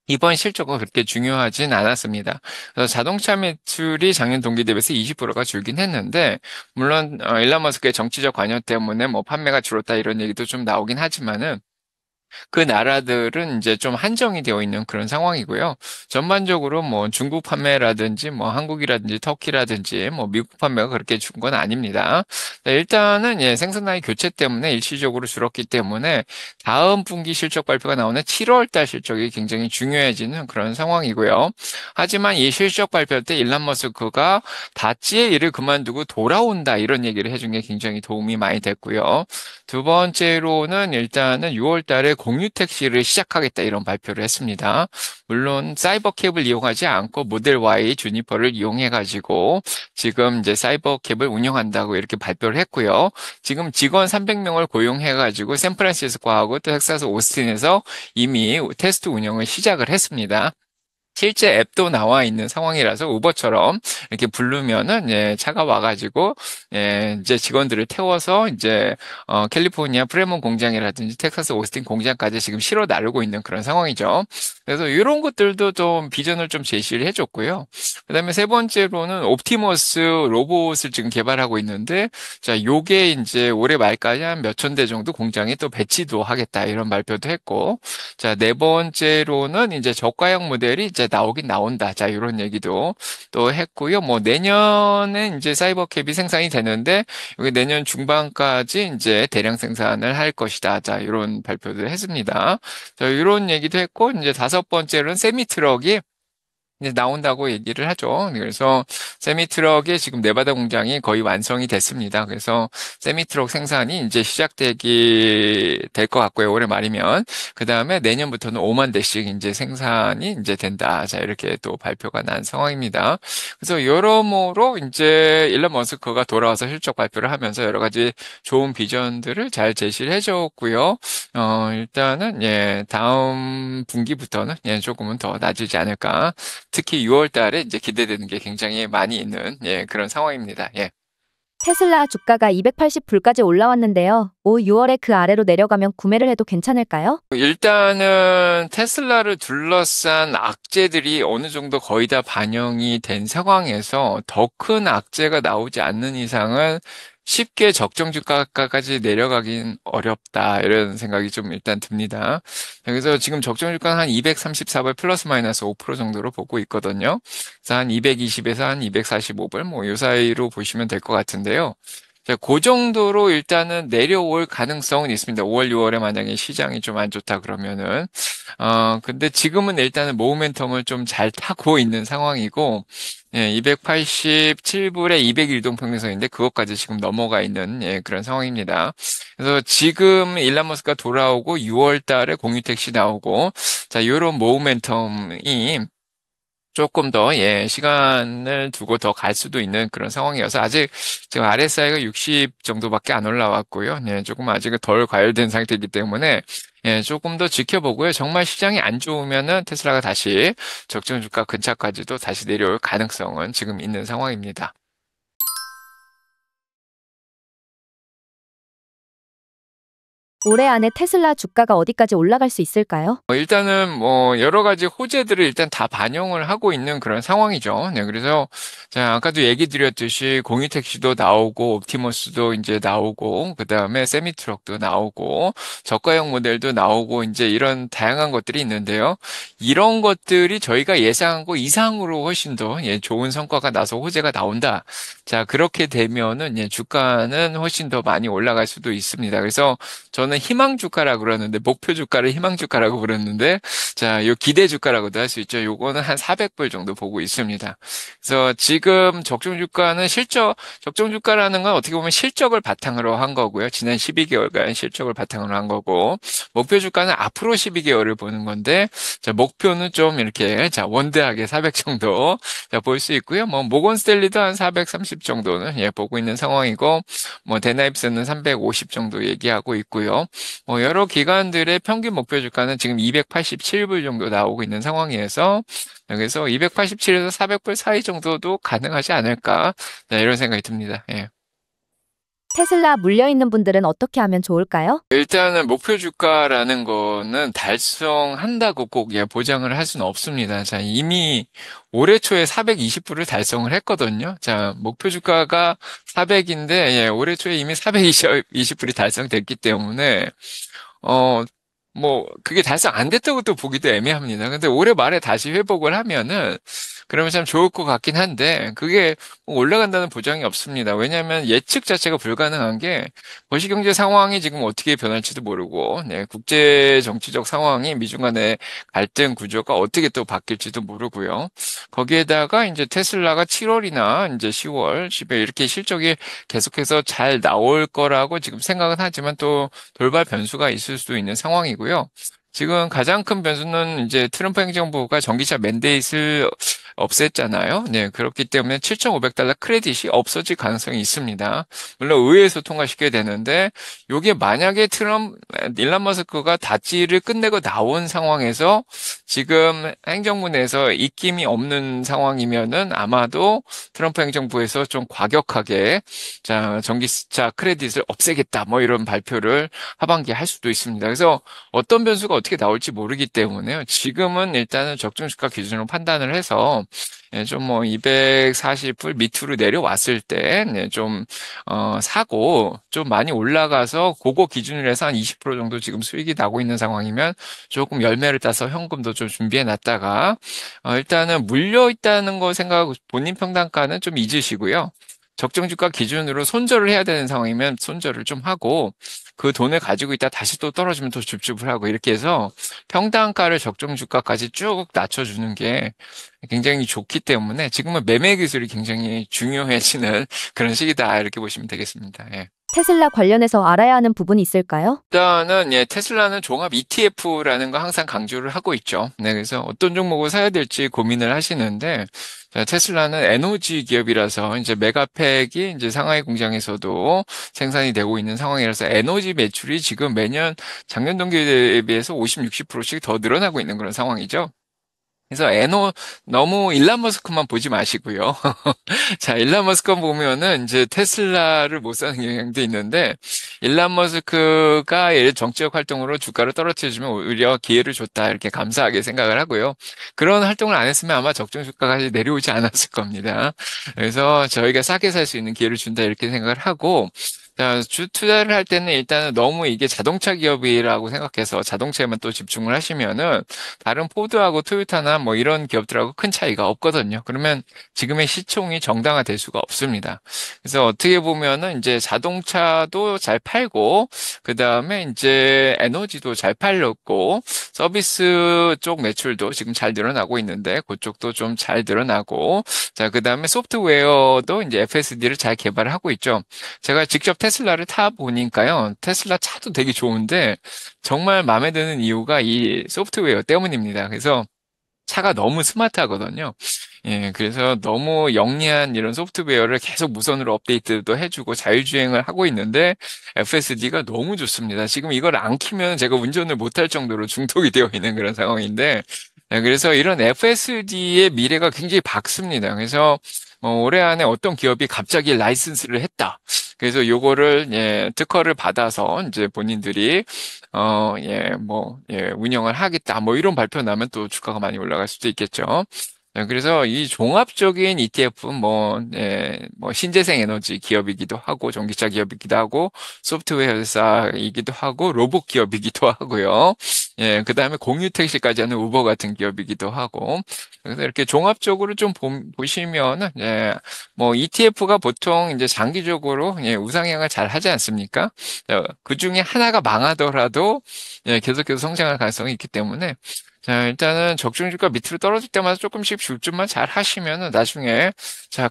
이번 실적은 그렇게 중요하진 않았습니다. 그래서 자동차 매출이 작년 동기 대비해서 20%가 줄긴 했는데, 물론 일론 머스크의 정치적 관여 때문에 뭐 판매가 줄었다 이런 얘기도 좀 나오긴 하지만은 그 나라들은 이제 좀 한정이 되어 있는 그런 상황이고요. 전반적으로 뭐 중국 판매라든지 뭐 한국이라든지 터키라든지 뭐 미국 판매가 그렇게 준 건 아닙니다. 네, 일단은 예, 생산량이 교체 때문에 일시적으로 줄었기 때문에 다음 분기 실적 발표가 나오는 7월 달 실적이 굉장히 중요해지는 그런 상황이고요. 하지만 이 실적 발표 때 일론 머스크가 다찌의 일을 그만두고 돌아온다 이런 얘기를 해준 게 굉장히 도움이 많이 됐고요. 두 번째로는 일단은 6월 달에 공유 택시를 시작하겠다 이런 발표를 했습니다. 물론 사이버캡을 이용하지 않고 모델 Y 주니퍼를 이용해 가지고 지금 이제 사이버캡을 운영한다고 이렇게 발표를 했고요. 지금 직원 300명을 고용해 가지고 샌프란시스코하고 텍사스 오스틴에서 이미 테스트 운영을 시작을 했습니다. 실제 앱도 나와 있는 상황이라서 우버처럼 이렇게 부르면은 예, 차가 와가지고 예, 이제 직원들을 태워서 이제 캘리포니아 프레몬 공장이라든지 텍사스 오스틴 공장까지 지금 실어 나르고 있는 그런 상황이죠. 그래서 이런 것들도 좀 비전을 좀 제시를 해줬고요. 그다음에 세 번째로는 옵티머스 로봇을 지금 개발하고 있는데 자, 요게 이제 올해 말까지 한 몇천 대 정도 공장에 또 배치도 하겠다 이런 발표도 했고 자, 네 번째로는 이제 저가형 모델이 이제 나오긴 나온다. 자, 이런 얘기도 또 했고요. 뭐 내년에 이제 사이버캡이 생산이 되는데 여기 내년 중반까지 이제 대량 생산을 할 것이다. 자, 이런 발표도 했습니다. 자, 이런 얘기도 했고 이제 다섯 번째로는 세미 트럭이 이제 나온다고 얘기를 하죠. 그래서 세미트럭의 지금 네바다 공장이 거의 완성이 됐습니다. 그래서 세미트럭 생산이 이제 시작되기 될 것 같고요. 올해 말이면. 그 다음에 내년부터는 5만 대씩 이제 생산이 이제 된다. 자, 이렇게 또 발표가 난 상황입니다. 그래서 여러모로 이제 일론 머스크가 돌아와서 실적 발표를 하면서 여러 가지 좋은 비전들을 잘 제시를 해줬고요. 일단은 예, 다음 분기부터는 예, 조금은 더 낮아지지 않을까. 특히 6월 달에 이제 기대되는 게 굉장히 많이 있는 예, 그런 상황입니다. 예. 테슬라 주가가 280불까지 올라왔는데요. 올 6월에 그 아래로 내려가면 구매를 해도 괜찮을까요? 일단은 테슬라를 둘러싼 악재들이 어느 정도 거의 다 반영이 된 상황에서 더 큰 악재가 나오지 않는 이상은 쉽게 적정 주가까지 내려가긴 어렵다. 이런 생각이 좀 일단 듭니다. 그래서 지금 적정 주가는 한 234불 플러스 마이너스 5% 정도로 보고 있거든요. 그래서 한 220에서 한 245불 뭐 요 사이로 보시면 될 것 같은데요. 자, 그 정도로 일단은 내려올 가능성은 있습니다. 5월, 6월에 만약에 시장이 좀 안 좋다 그러면은. 근데 지금은 일단은 모멘텀을 좀 잘 타고 있는 상황이고, 예, 287불에 200일 동평균선인데 그것까지 지금 넘어가 있는 예, 그런 상황입니다. 그래서 지금 일론 머스크가 돌아오고 6월 달에 공유 택시 나오고, 자, 요런 모멘텀이 조금 더, 예, 시간을 두고 더 갈 수도 있는 그런 상황이어서 아직 지금 RSI가 60 정도밖에 안 올라왔고요. 예, 조금 아직 덜 과열된 상태이기 때문에 예, 조금 더 지켜보고요. 정말 시장이 안 좋으면은 테슬라가 다시 적정 주가 근처까지도 다시 내려올 가능성은 지금 있는 상황입니다. 올해 안에 테슬라 주가가 어디까지 올라갈 수 있을까요? 일단은 뭐 여러 가지 호재들을 일단 다 반영을 하고 있는 그런 상황이죠. 네, 그래서 자, 아까도 얘기 드렸듯이 공유 택시도 나오고 옵티머스도 이제 나오고 그다음에 세미트럭도 나오고 저가형 모델도 나오고 이제 이런 다양한 것들이 있는데요. 이런 것들이 저희가 예상한 거 이상으로 훨씬 더 예, 좋은 성과가 나서 호재가 나온다. 자, 그렇게 되면은 예, 주가는 훨씬 더 많이 올라갈 수도 있습니다. 그래서 저는 희망 주가라고 그러는데 목표 주가를 희망 주가라고 부르는데 자, 요 기대 주가라고도 할 수 있죠. 요거는 한 400불 정도 보고 있습니다. 그래서 지금 적정 주가는 적정 주가라는 건 어떻게 보면 실적을 바탕으로 한 거고요. 지난 12개월간 실적을 바탕으로 한 거고 목표 주가는 앞으로 12개월을 보는 건데 자, 목표는 좀 이렇게 자, 원대하게 400 정도 자, 볼 수 있고요. 뭐 모건 스탠리도 한 430 정도는 예, 보고 있는 상황이고 뭐 데나입스는 350 정도 얘기하고 있고요. 있고요. 여러 기관들의 평균 목표 주가는 지금 287불 정도 나오고 있는 상황이어서 여기서 287에서 400불 사이 정도도 가능하지 않을까. 네, 이런 생각이 듭니다. 예. 테슬라 물려있는 분들은 어떻게 하면 좋을까요? 일단은 목표 주가라는 거는 달성한다고 꼭 보장을 할 수는 없습니다. 자, 이미 올해 초에 420불을 달성을 했거든요. 자, 목표 주가가 400인데, 올해 초에 이미 420불이 달성됐기 때문에, 어, 그게 달성 안 됐다고 또 보기도 애매합니다. 근데 올해 말에 다시 회복을 하면은, 그러면 참 좋을 것 같긴 한데, 그게 올라간다는 보장이 없습니다. 왜냐하면 예측 자체가 불가능한 게, 거시경제 상황이 지금 어떻게 변할지도 모르고, 네, 국제 정치적 상황이 미중 간의 갈등 구조가 어떻게 또 바뀔지도 모르고요. 거기에다가 이제 테슬라가 7월이나 이제 10월, 10월 이렇게 실적이 계속해서 잘 나올 거라고 지금 생각은 하지만 또 돌발 변수가 있을 수도 있는 상황이고요. 지금 가장 큰 변수는 이제 트럼프 행정부가 전기차 맨데이트를 없앴잖아요. 네, 그렇기 때문에 7,500달러 크레딧이 없어질 가능성이 있습니다. 물론 의회에서 통과시켜야 되는데, 요게 만약에 일론 머스크가 다찌를 끝내고 나온 상황에서 지금 행정부 내에서 입김이 없는 상황이면은 아마도 트럼프 행정부에서 좀 과격하게 자, 전기차 크레딧을 없애겠다. 이런 발표를 하반기에 할 수도 있습니다. 그래서 어떤 변수가 어떻게 나올지 모르기 때문에요. 지금은 일단은 적정 주가 기준으로 판단을 해서 좀 240불 밑으로 내려왔을 때, 사고, 좀 많이 올라가서 그거 기준으로 해서 한 20% 정도 지금 수익이 나고 있는 상황이면 조금 열매를 따서 현금도 좀 준비해 놨다가, 일단은 물려 있다는 거 생각하고 본인 평단가는 좀 잊으시고요. 적정 주가 기준으로 손절을 해야 되는 상황이면 손절을 좀 하고 그 돈을 가지고 있다 다시 또 떨어지면 또 줍줍을 하고 이렇게 해서 평단가를 적정 주가까지 쭉 낮춰주는 게 굉장히 좋기 때문에 지금은 매매 기술이 굉장히 중요해지는 그런 시기다 이렇게 보시면 되겠습니다. 예. 테슬라 관련해서 알아야 하는 부분이 있을까요? 일단은 테슬라는 종합 ETF라는 거 항상 강조를 하고 있죠. 네, 그래서 어떤 종목을 사야 될지 고민을 하시는데 자, 테슬라는 에너지 기업이라서 이제 메가팩이 이제 상하이 공장에서도 생산이 되고 있는 상황이라서 에너지 매출이 지금 매년 작년 동기에 비해서 50, 60%씩 더 늘어나고 있는 그런 상황이죠. 그래서 너무 일론 머스크만 보지 마시고요. 자, 일론 머스크 보면은 이제 테슬라를 못 사는 경향도 있는데, 일론 머스크가 예를 정치적 활동으로 주가를 떨어뜨려주면 오히려 기회를 줬다, 이렇게 감사하게 생각을 하고요. 그런 활동을 안 했으면 아마 적정 주가까지 내려오지 않았을 겁니다. 그래서 저희가 싸게 살 수 있는 기회를 준다, 이렇게 생각을 하고, 자, 투자를 할 때는 일단은 너무 이게 자동차 기업이라고 생각해서 자동차에만 또 집중을 하시면은 다른 포드하고 토요타나 이런 기업들하고 큰 차이가 없거든요. 그러면 지금의 시총이 정당화될 수가 없습니다. 그래서 어떻게 보면은 이제 자동차도 잘 팔고 그 다음에 이제 에너지도 잘 팔렸고 서비스 쪽 매출도 지금 잘 늘어나고 있는데 그쪽도 좀 잘 늘어나고 자, 그 다음에 소프트웨어도 이제 FSD를 잘 개발을 하고 있죠. 제가 직접 테슬라를 타 보니까요. 테슬라 차도 되게 좋은데 정말 마음에 드는 이유가 이 소프트웨어 때문입니다. 그래서 차가 너무 스마트하거든요. 예, 그래서 너무 영리한 이런 소프트웨어를 계속 무선으로 업데이트도 해주고 자율주행을 하고 있는데 FSD가 너무 좋습니다. 지금 이걸 안 키면 제가 운전을 못할 정도로 중독이 되어 있는 그런 상황인데 그래서 이런 FSD의 미래가 굉장히 밝습니다. 그래서 올해 안에 어떤 기업이 갑자기 라이선스를 했다. 그래서 요거를 특허를 받아서 이제 본인들이 운영을 하겠다. 이런 발표 나면 또 주가가 많이 올라갈 수도 있겠죠. 그래서 이 종합적인 ETF는 신재생 에너지 기업이기도 하고, 전기차 기업이기도 하고, 소프트웨어 회사이기도 하고, 로봇 기업이기도 하고요. 그 다음에 공유 택시까지 하는 우버 같은 기업이기도 하고. 그래서 이렇게 종합적으로 좀 보시면은, ETF가 보통 이제 장기적으로, 우상향을 잘 하지 않습니까? 그 중에 하나가 망하더라도, 계속해서 성장할 가능성이 있기 때문에, 자, 일단은 적정주가 밑으로 떨어질 때마다 조금씩 줄줄만 잘 하시면은 나중에, 자,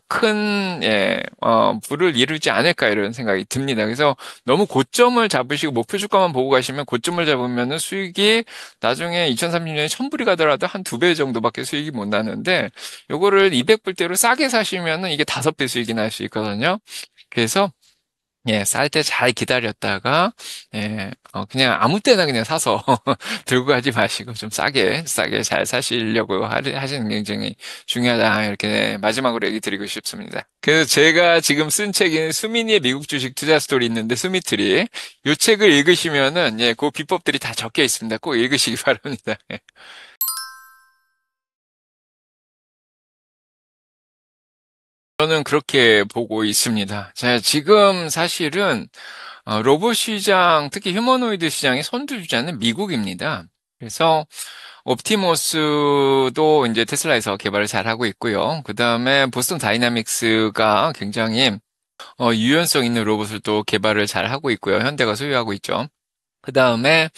부를 이루지 않을까 이런 생각이 듭니다. 그래서 너무 고점을 잡으시고 목표 주가만 보고 가시면 고점을 잡으면은 수익이 나중에 2030년에 1000불이 가더라도 한 2배 정도밖에 수익이 못 나는데, 요거를 200불대로 싸게 사시면은 이게 5배 수익이 날 수 있거든요. 그래서 예, 쌀 때 잘 기다렸다가, 그냥 아무 때나 그냥 사서 들고 가지 마시고 좀 싸게 잘 사시려고 하시는 게 굉장히 중요하다. 이렇게 마지막으로 얘기 드리고 싶습니다. 그래서 제가 지금 쓴 책인 수민이의 미국 주식 투자 스토리 있는데, 수미트리. 이 책을 읽으시면은, 예, 그 비법들이 다 적혀 있습니다. 꼭 읽으시기 바랍니다. 저는 그렇게 보고 있습니다. 자, 지금 사실은 로봇 시장, 특히 휴머노이드 시장의 선두주자는 미국입니다. 그래서 옵티머스도 이제 테슬라에서 개발을 잘 하고 있고요. 그 다음에 보스턴 다이나믹스가 굉장히 유연성 있는 로봇을 또 개발을 잘 하고 있고요. 현대가 소유하고 있죠. 그 다음에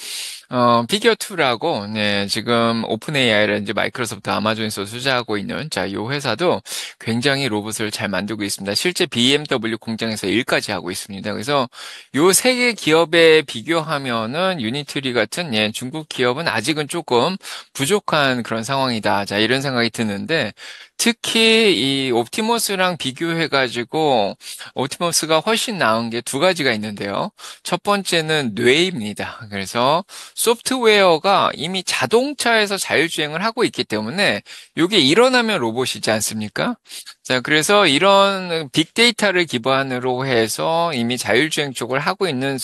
피겨2라고, 네, 지금 오픈 AI라든지 마이크로소프트, 아마존에서 투자하고 있는, 자, 요 회사도 굉장히 로봇을 잘 만들고 있습니다. 실제 BMW 공장에서 일까지 하고 있습니다. 그래서 요 세 개 기업에 비교하면은 유니트리 같은, 예, 중국 기업은 아직은 조금 부족한 그런 상황이다. 자, 이런 생각이 드는데, 특히 이 옵티머스랑 비교해가지고, 옵티머스가 훨씬 나은 게 두 가지가 있는데요. 첫 번째는 뇌입니다. 그래서 소프트웨어가 이미 자동차에서 자율주행을 하고 있기 때문에 이게 일어나면 로봇이지 않습니까? 자, 그래서 이런 빅데이터를 기반으로 해서 이미 자율주행 쪽을 하고 있는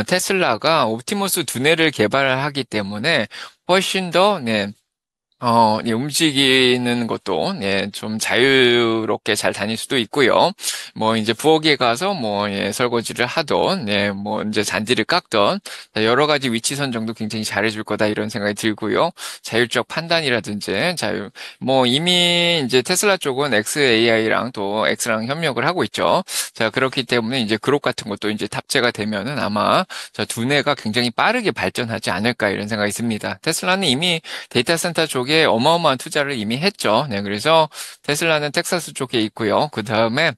테슬라가 옵티머스 두뇌를 개발을 하기 때문에 훨씬 더, 네, 예, 움직이는 것도, 예, 좀 자유롭게 잘 다닐 수도 있고요. 뭐, 이제 부엌에 가서 뭐, 예, 설거지를 하던, 예, 뭐, 이제 잔디를 깎던, 여러 가지 위치 선정도 굉장히 잘해줄 거다, 이런 생각이 들고요. 자율적 판단이라든지, 뭐, 이미 이제 테슬라 쪽은 XAI랑 또 X랑 협력을 하고 있죠. 자, 그렇기 때문에 이제 그룹 같은 것도 이제 탑재가 되면은 아마 두뇌가 굉장히 빠르게 발전하지 않을까, 이런 생각이 듭니다. 테슬라는 이미 데이터 센터 쪽에 어마어마한 투자를 이미 했죠. 네, 그래서 테슬라는 텍사스 쪽에 있고요. 그 다음에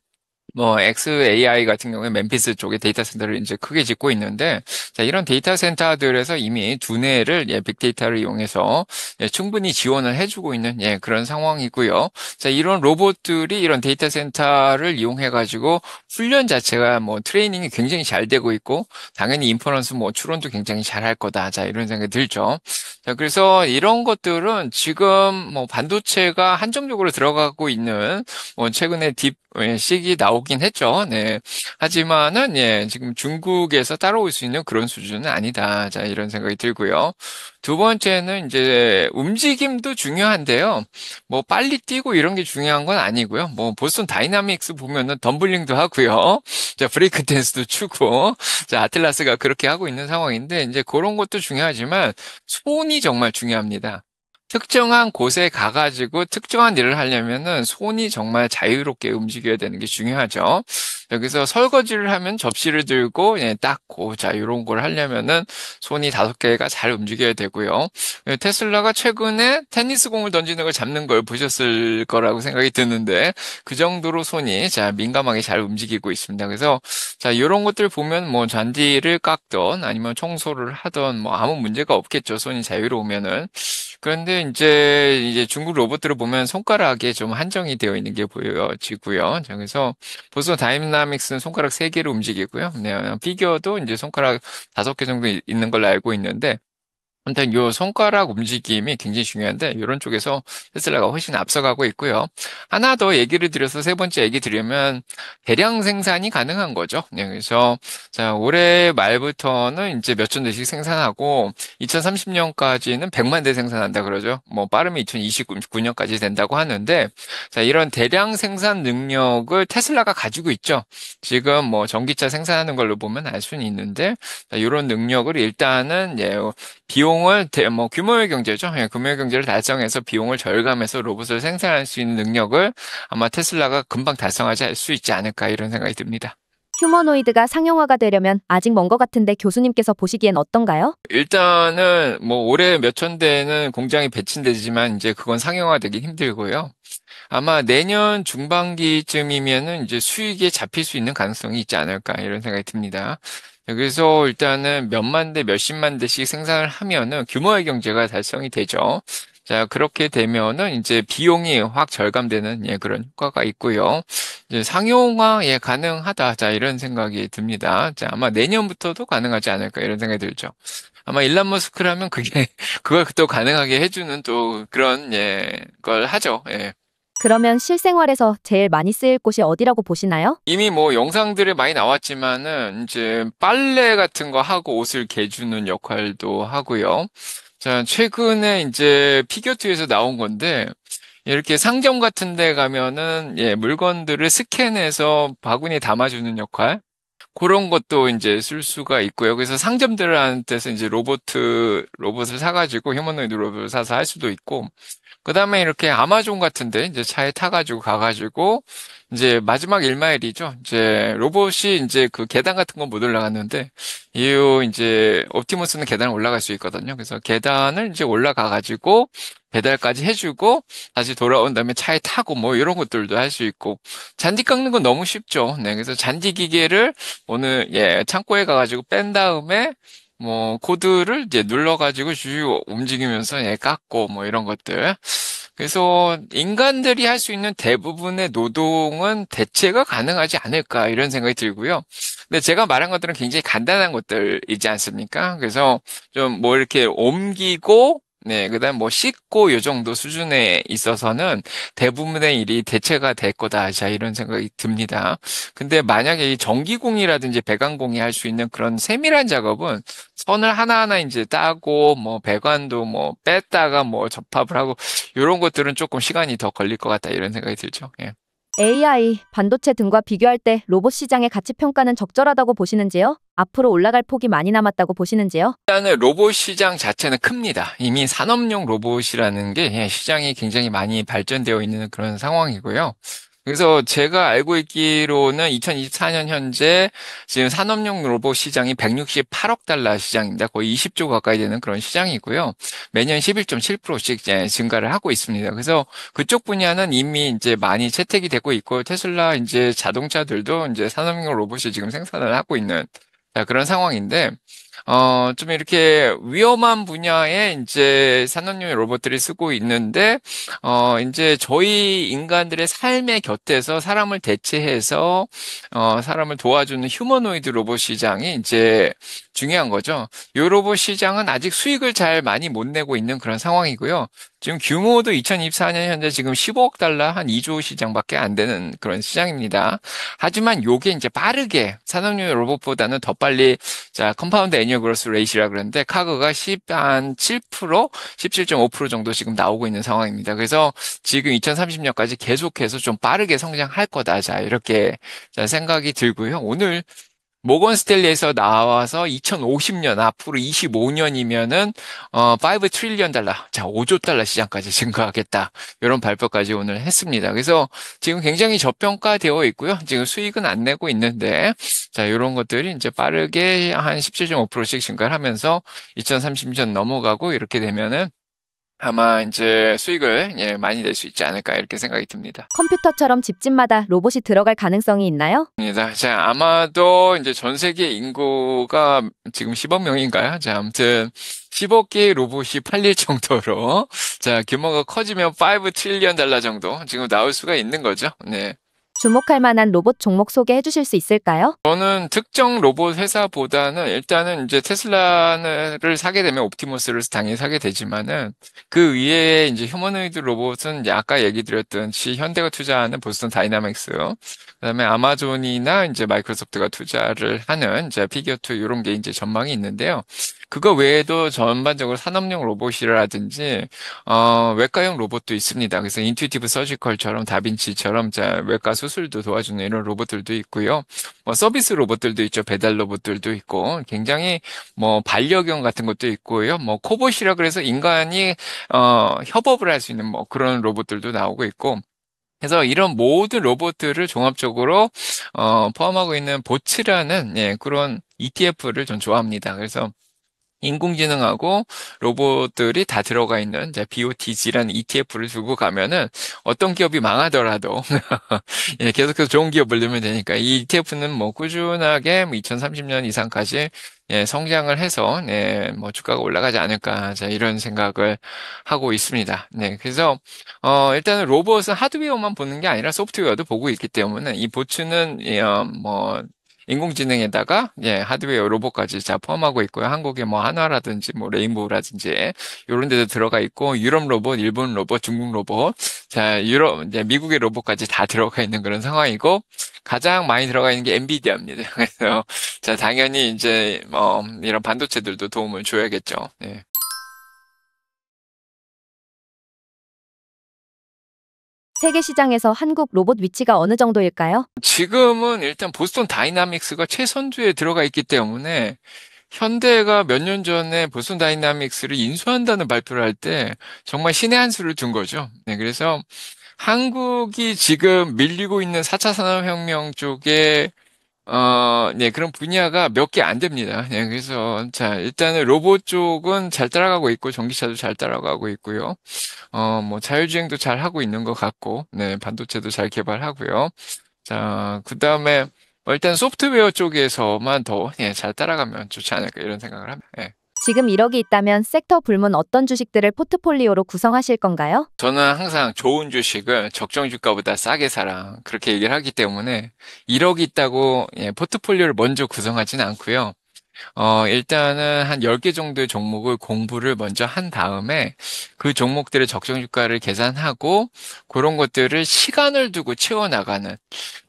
뭐 XAI 같은 경우에 멤피스 쪽에 데이터 센터를 이제 크게 짓고 있는데, 자, 이런 데이터 센터들에서 이미 두뇌를, 예, 빅데이터를 이용해서, 예, 충분히 지원을 해주고 있는, 예, 그런 상황이고요. 자, 이런 로봇들이 이런 데이터 센터를 이용해 가지고 훈련 자체가 뭐 트레이닝이 굉장히 잘 되고 있고, 당연히 인퍼런스 뭐 추론도 굉장히 잘 할 거다. 자, 이런 생각이 들죠. 자, 그래서 이런 것들은 지금 뭐 반도체가 한정적으로 들어가고 있는, 뭐 최근에 딥식이 나오긴 했죠. 네. 하지만은, 예, 지금 중국에서 따라올 수 있는 그런 수준은 아니다. 자, 이런 생각이 들고요. 두 번째는 이제 움직임도 중요한데요. 뭐 빨리 뛰고 이런 게 중요한 건 아니고요. 뭐 보스턴 다이나믹스 보면은 덤블링도 하고요. 자, 브레이크 댄스도 추고. 자, 아틀라스가 그렇게 하고 있는 상황인데 이제 그런 것도 중요하지만 손이 정말 중요합니다. 특정한 곳에 가가지고 특정한 일을 하려면은 손이 정말 자유롭게 움직여야 되는 게 중요하죠. 여기서 설거지를 하면 접시를 들고, 예, 닦고, 자, 이런 걸 하려면은 손이 다섯 개가 잘 움직여야 되고요. 예, 테슬라가 최근에 테니스 공을 던지는 걸 잡는 걸 보셨을 거라고 생각이 드는데, 그 정도로 손이, 자, 민감하게 잘 움직이고 있습니다. 그래서, 자, 이런 것들 보면 뭐 잔디를 깎던 아니면 청소를 하던 뭐 아무 문제가 없겠죠. 손이 자유로우면은. 그런데 이제 중국 로봇들을 보면 손가락에 좀 한정이 되어 있는 게 보여지고요. 자, 그래서 보스 다이나믹스는 손가락 세개를 움직이고요. 네, 피겨도 이제 손가락 다섯 개 정도 있는 걸로 알고 있는데, 아무튼 요 손가락 움직임이 굉장히 중요한데 이런 쪽에서 테슬라가 훨씬 앞서가고 있고요. 하나 더 얘기를 드려서 세 번째 얘기 드리면 대량 생산이 가능한 거죠. 네, 그래서 자, 올해 말부터는 이제 몇 천 대씩 생산하고 2030년까지는 100만 대 생산한다 그러죠. 뭐 빠르면 2029년까지 된다고 하는데, 자, 이런 대량 생산 능력을 테슬라가 가지고 있죠. 지금 뭐 전기차 생산하는 걸로 보면 알 수는 있는데, 자, 이런 능력을 일단은, 예, 뭐 규모의 경제죠. 예, 규모의 경제를 달성해서 비용을 절감해서 로봇을 생산할 수 있는 능력을 아마 테슬라가 금방 달성하지 할 수 있지 않을까, 이런 생각이 듭니다. 휴머노이드가 상용화가 되려면 아직 먼 것 같은데 교수님께서 보시기엔 어떤가요? 일단은 뭐 올해 몇 천 대는 공장이 배치되지만 이제 그건 상용화되기 힘들고요. 아마 내년 중반기쯤이면은 이제 수익에 잡힐 수 있는 가능성이 있지 않을까, 이런 생각이 듭니다. 그래서 일단은 몇만 대, 몇십만 대씩 생산을 하면은 규모의 경제가 달성이 되죠. 자, 그렇게 되면은 이제 비용이 확 절감되는 예, 그런 효과가 있고요. 이제 상용화 예, 가능하다. 자, 이런 생각이 듭니다. 자, 아마 내년부터도 가능하지 않을까 이런 생각이 들죠. 아마 일론 머스크라면 그게 그걸 또 가능하게 해주는 또 그런 예, 걸 하죠. 예. 그러면 실생활에서 제일 많이 쓰일 곳이 어디라고 보시나요? 이미 뭐 영상들이 많이 나왔지만은 이제 빨래 같은 거 하고 옷을 개주는 역할도 하고요. 자, 최근에 이제 피겨투에서 나온 건데 이렇게 상점 같은 데 가면은 예, 물건들을 스캔해서 바구니에 담아주는 역할 그런 것도 이제 쓸 수가 있고요. 그래서 상점들한테서 이제 로봇을 사가지고 휴머노이드 로봇을 사서 할 수도 있고 그다음에 이렇게 아마존 같은데 이제 차에 타가지고 가가지고 이제 마지막 1마일이죠. 이제 로봇이 이제 그 계단 같은 건 못 올라갔는데 이후 이제 옵티머스는 계단을 올라갈 수 있거든요. 그래서 계단을 이제 올라가가지고 배달까지 해주고 다시 돌아온 다음에 차에 타고 뭐 이런 것들도 할 수 있고 잔디 깎는 건 너무 쉽죠. 네, 그래서 잔디 기계를 오늘 예 창고에 가가지고 뺀 다음에 뭐 코드를 이제 눌러가지고 쭉 움직이면서 예 깎고 뭐 이런 것들. 그래서 인간들이 할 수 있는 대부분의 노동은 대체가 가능하지 않을까 이런 생각이 들고요. 근데 제가 말한 것들은 굉장히 간단한 것들이지 않습니까? 그래서 좀 뭐 이렇게 옮기고 네, 그다음 뭐 씻고 요 정도 수준에 있어서는 대부분의 일이 대체가 될 거다. 자, 이런 생각이 듭니다. 근데 만약에 이 전기공이라든지 배관공이 할 수 있는 그런 세밀한 작업은 선을 하나하나 이제 따고 뭐 배관도 뭐 뺐다가 뭐 접합을 하고 이런 것들은 조금 시간이 더 걸릴 것 같다. 이런 생각이 들죠. 예. AI, 반도체 등과 비교할 때 로봇 시장의 가치 평가는 적절하다고 보시는지요? 앞으로 올라갈 폭이 많이 남았다고 보시는지요? 일단은 로봇 시장 자체는 큽니다. 이미 산업용 로봇이라는 게 예, 시장이 굉장히 많이 발전되어 있는 그런 상황이고요. 그래서 제가 알고 있기로는 2024년 현재 지금 산업용 로봇 시장이 168억 달러 시장입니다. 거의 20조 가까이 되는 그런 시장이고요. 매년 11.7%씩 증가를 하고 있습니다. 그래서 그쪽 분야는 이미 이제 많이 채택이 되고 있고 테슬라 이제 자동차들도 이제 산업용 로봇이 지금 생산을 하고 있는 자, 그런 상황인데, 좀 이렇게 위험한 분야에 이제 산업용 로봇들이 쓰고 있는데, 이제 저희 인간들의 삶의 곁에서 사람을 대체해서, 사람을 도와주는 휴머노이드 로봇 시장이 이제 중요한 거죠. 이 로봇 시장은 아직 수익을 잘 많이 못 내고 있는 그런 상황이고요. 지금 규모도 2024년 현재 지금 15억 달러 한 2조 시장밖에 안 되는 그런 시장입니다. 하지만 요게 이제 빠르게 산업용 로봇보다는 더 빨리 자 컴파운드 애니얼 그로스 레이시라 그러는데 카그가 10한 7%, 17.5% 정도 지금 나오고 있는 상황입니다. 그래서 지금 2030년까지 계속해서 좀 빠르게 성장할 거다. 자 이렇게 자, 생각이 들고요. 오늘 모건 스탠리에서 나와서 2050년 앞으로 25년이면은 5 트릴리언 달러, 자 5조 달러 시장까지 증가하겠다. 이런 발표까지 오늘 했습니다. 그래서 지금 굉장히 저평가되어 있고요. 지금 수익은 안 내고 있는데 자 이런 것들이 이제 빠르게 한 17.5%씩 증가를 하면서 2030년 넘어가고 이렇게 되면은 아마 이제 수익을 예, 많이 낼 수 있지 않을까 이렇게 생각이 듭니다. 컴퓨터처럼 집집마다 로봇이 들어갈 가능성이 있나요? 입니다. 자, 아마도 이제 전 세계 인구가 지금 10억 명인가요? 자, 아무튼 10억 개의 로봇이 팔릴 정도로 자, 규모가 커지면 5 트릴리언 달러 정도 지금 나올 수가 있는 거죠. 네. 주목할 만한 로봇 종목 소개해 주실 수 있을까요? 저는 특정 로봇 회사보다는 일단은 이제 테슬라를 사게 되면 옵티머스를 당연히 사게 되지만은 그 위에 이제 휴머노이드 로봇은 이제 아까 얘기 드렸듯이 현대가 투자하는 보스턴 다이나믹스, 그다음에 아마존이나 이제 마이크로소프트가 투자를 하는 이제 피겨투 이런 게 이제 전망이 있는데요. 그거 외에도 전반적으로 산업용 로봇이라든지 외과용 로봇도 있습니다. 그래서 인투이티브 서지컬처럼 다빈치처럼 자 외과 수술도 도와주는 이런 로봇들도 있고요. 뭐 서비스 로봇들도 있죠. 배달 로봇들도 있고 굉장히 뭐 반려견 같은 것도 있고요. 뭐 코봇이라 그래서 인간이 협업을 할 수 있는 뭐 그런 로봇들도 나오고 있고 그래서 이런 모든 로봇들을 종합적으로 포함하고 있는 보츠라는 예, 그런 ETF를 전 좋아합니다. 그래서 인공지능하고 로봇들이 다 들어가 있는 이제 BOTG라는 ETF를 두고 가면은 어떤 기업이 망하더라도 예, 계속해서 좋은 기업을 넣으면 되니까 이 ETF는 뭐 꾸준하게 뭐 2030년 이상까지 예, 성장을 해서 네, 뭐 주가가 올라가지 않을까 자, 이런 생각을 하고 있습니다. 네, 그래서 일단은 로봇은 하드웨어만 보는 게 아니라 소프트웨어도 보고 있기 때문에 이 보츠는 예, 뭐 인공지능에다가 예, 하드웨어 로봇까지 자 포함하고 있고요. 한국에 뭐 한화라든지 뭐 레인보우라든지 이런 데도 들어가 있고 유럽 로봇, 일본 로봇, 중국 로봇, 자 유럽 이제 미국의 로봇까지 다 들어가 있는 그런 상황이고 가장 많이 들어가 있는 게 엔비디아입니다. 그래서 자 당연히 이제 이런 반도체들도 도움을 줘야겠죠. 네. 세계 시장에서 한국 로봇 위치가 어느 정도일까요? 지금은 일단 보스턴 다이나믹스가 최선두에 들어가 있기 때문에 현대가 몇 년 전에 보스턴 다이나믹스를 인수한다는 발표를 할 때 정말 신의 한 수를 둔 거죠. 네, 그래서 한국이 지금 밀리고 있는 4차 산업혁명 쪽에 네, 그런 분야가 몇 개 안 됩니다. 네, 그래서 자, 일단은 로봇 쪽은 잘 따라가고 있고 전기차도 잘 따라가고 있고요. 뭐 자율주행도 잘 하고 있는 것 같고, 네, 반도체도 잘 개발하고요. 자, 그 다음에 일단 소프트웨어 쪽에서만 더 예, 잘 따라가면 좋지 않을까 이런 생각을 합니다. 예. 지금 1억이 있다면 섹터 불문 어떤 주식들을 포트폴리오로 구성하실 건가요? 저는 항상 좋은 주식을 적정 주가보다 싸게 사라 그렇게 얘기를 하기 때문에 1억이 있다고 예, 포트폴리오를 먼저 구성하지는 않고요. 일단은 한 10개 정도의 종목을 공부를 먼저 한 다음에 그 종목들의 적정 주가를 계산하고 그런 것들을 시간을 두고 채워나가는.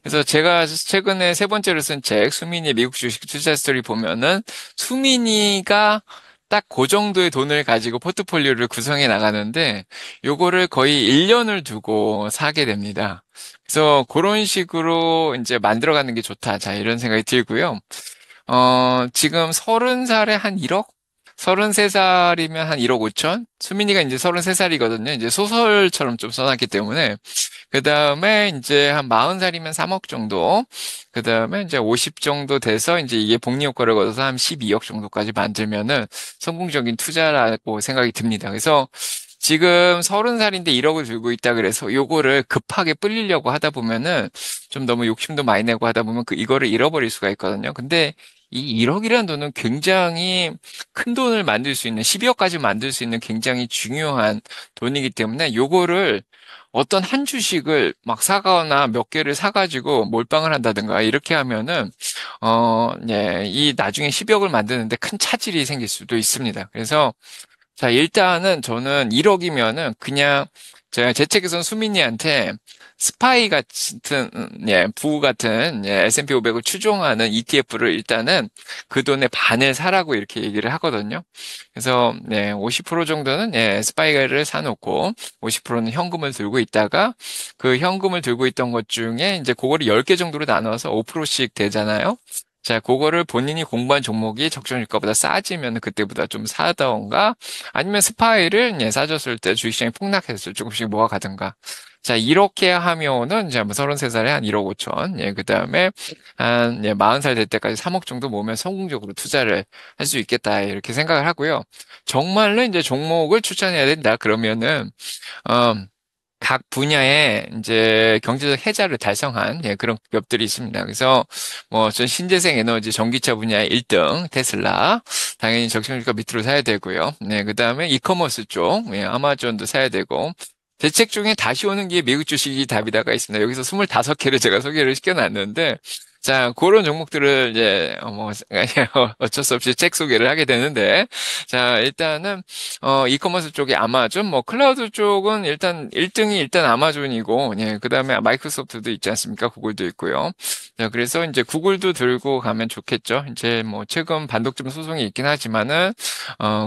그래서 제가 최근에 세 번째로 쓴 책, 수민이의 미국 주식 투자 스토리 보면은 수민이가 딱 그 정도의 돈을 가지고 포트폴리오를 구성해 나가는데 요거를 거의 1년을 두고 사게 됩니다. 그래서 그런 식으로 이제 만들어가는 게 좋다. 자, 이런 생각이 들고요. 지금 30살에 한 1억? 33살이면 한 1억 5천? 수민이가 이제 33살이거든요. 이제 소설처럼 좀 써놨기 때문에. 그 다음에 이제 한 40살이면 3억 정도. 그 다음에 이제 50 정도 돼서 이제 이게 복리효과를 거둬서 한 12억 정도까지 만들면은 성공적인 투자라고 생각이 듭니다. 그래서 지금 30살인데 1억을 들고 있다 그래서 요거를 급하게 불리려고 하다 보면은 좀 너무 욕심도 많이 내고 하다 보면 이거를 잃어버릴 수가 있거든요. 근데 이 1억이라는 돈은 굉장히 큰 돈을 만들 수 있는 12억까지 만들 수 있는 굉장히 중요한 돈이기 때문에 요거를 어떤 한 주식을 막 사거나 몇 개를 사가지고 몰빵을 한다든가 이렇게 하면은 예, 이 나중에 10억을 만드는데 큰 차질이 생길 수도 있습니다. 그래서 자, 일단은 저는 1억이면은 그냥 제가 제 책에서는 수민이한테 스파이 같은, 예, 부 같은, 예, S&P 500을 추종하는 ETF를 일단은 그 돈의 반을 사라고 이렇게 얘기를 하거든요. 그래서, 네, 50% 정도는, 예, 스파이를 사놓고 50%는 현금을 들고 있다가 그 현금을 들고 있던 것 중에 이제 그거를 10개 정도로 나눠서 5%씩 되잖아요. 자, 그거를 본인이 공부한 종목이 적정 주가보다 싸지면 그때보다 좀 사던가 아니면 스파이를 예, 싸졌을 때 주식시장이 폭락했을 때 조금씩 모아가든가. 자, 이렇게 하면은 이제 뭐 33살에 한 1억 5천. 예, 그다음에 한 예, 40살 될 때까지 3억 정도 모으면 성공적으로 투자를 할 수 있겠다. 이렇게 생각을 하고요. 정말로 이제 종목을 추천해야 된다. 그러면은 어, 각 분야에 이제 경제적 해자를 달성한 예, 그런 기업들이 있습니다. 그래서 뭐 전 신재생 에너지 전기차 분야의 1등 테슬라 당연히 적정주가 밑으로 사야 되고요. 네, 그다음에 이커머스 쪽 예, 아마존도 사야 되고 대책 중에 다시 오는 게 미국 주식이 답이다가 있습니다. 여기서 25개를 제가 소개를 시켜놨는데 자, 그런 종목들을 이제 뭐 어쩔 수 없이 책 소개를 하게 되는데 자, 일단은 이커머스 쪽에 아마존, 뭐 클라우드 쪽은 일단 1등이 일단 아마존이고 예, 그다음에 마이크로소프트도 있지 않습니까? 구글도 있고요. 자, 그래서 이제 구글도 들고 가면 좋겠죠. 이제 뭐 최근 반독점 소송이 있긴 하지만은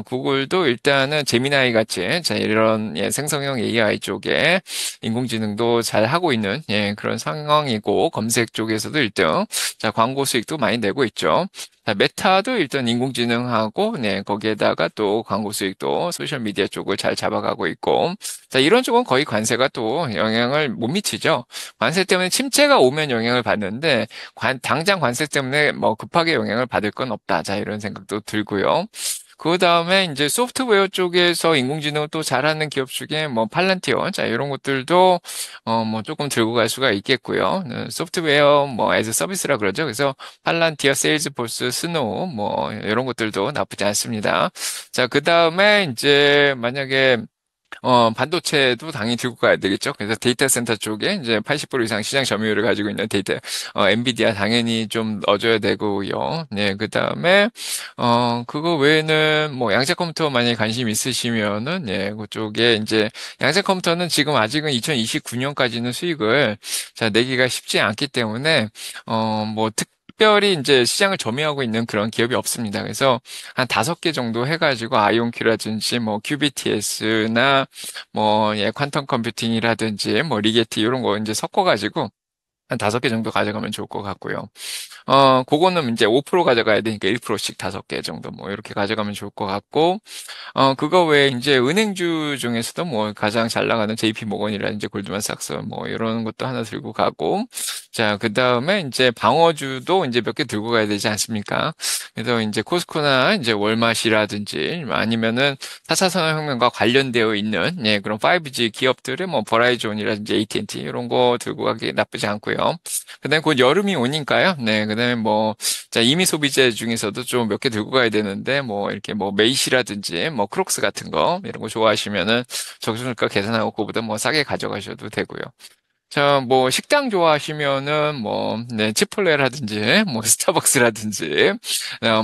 구글도 일단은 제미나이 같이 자, 이런 예, 생성형 AI 쪽에 인공지능도 잘 하고 있는 예, 그런 상황이고 검색 쪽에서도 1등. 자, 광고 수익도 많이 내고 있죠. 자, 메타도 일단 인공지능하고 네, 거기에다가 또 광고 수익도 소셜 미디어 쪽을 잘 잡아가고 있고. 자, 이런 쪽은 거의 관세가 또 영향을 못 미치죠. 관세 때문에 침체가 오면 영향을 받는데 당장 관세 때문에 뭐 급하게 영향을 받을 건 없다. 자, 이런 생각도 들고요. 그 다음에 이제 소프트웨어 쪽에서 인공지능을 또 잘하는 기업 중에 뭐 팔란티어, 자, 이런 것들도 뭐 조금 들고 갈 수가 있겠고요. 소프트웨어 뭐 에즈 서비스라 그러죠. 그래서 팔란티어, 세일즈포스, 스노우 뭐 이런 것들도 나쁘지 않습니다. 자, 그 다음에 이제 만약에 반도체도 당연히 들고 가야 되겠죠. 그래서 데이터 센터 쪽에 이제 80% 이상 시장 점유율을 가지고 있는 엔비디아 당연히 좀 넣어줘야 되고요. 네, 그 다음에, 그거 외에는 뭐 양자 컴퓨터 만약에 관심 있으시면은, 예, 그쪽에 이제 양자 컴퓨터는 지금 아직은 2029년까지는 수익을 자, 내기가 쉽지 않기 때문에, 뭐 특별히 이제 시장을 점유하고 있는 그런 기업이 없습니다. 그래서 한 5개 정도 해가지고 아이온큐라든지 뭐 QBTS나 뭐 예, 퀀텀 컴퓨팅이라든지 뭐 리게티 이런 거 이제 섞어가지고 한 5개 정도 가져가면 좋을 것 같고요. 그거는 이제 5% 가져가야 되니까 1%씩 5개 정도 뭐 이렇게 가져가면 좋을 것 같고, 그거 외에 이제 은행주 중에서도 뭐 가장 잘 나가는 JP 모건이라든지 골드만삭스 뭐 이런 것도 하나 들고 가고, 자, 그 다음에 이제 방어주도 이제 몇 개 들고 가야 되지 않습니까? 그래서 이제 코스코나 이제 월마시라든지 아니면은 4차 산업혁명과 관련되어 있는 예, 그런 5G 기업들의 뭐 버라이존이라든지 AT&T 이런 거 들고 가기 나쁘지 않고요. 그다음에 곧 여름이 오니까요. 네, 그다음에 뭐 자, 이미 소비재 중에서도 좀 몇 개 들고 가야 되는데 뭐 이렇게 뭐 메이시라든지 뭐 크록스 같은 거 이런 거 좋아하시면은 적정주가 계산하고 그거보다 뭐 싸게 가져가셔도 되고요. 자, 뭐, 식당 좋아하시면은, 뭐, 네, 치폴레라든지, 뭐, 스타벅스라든지,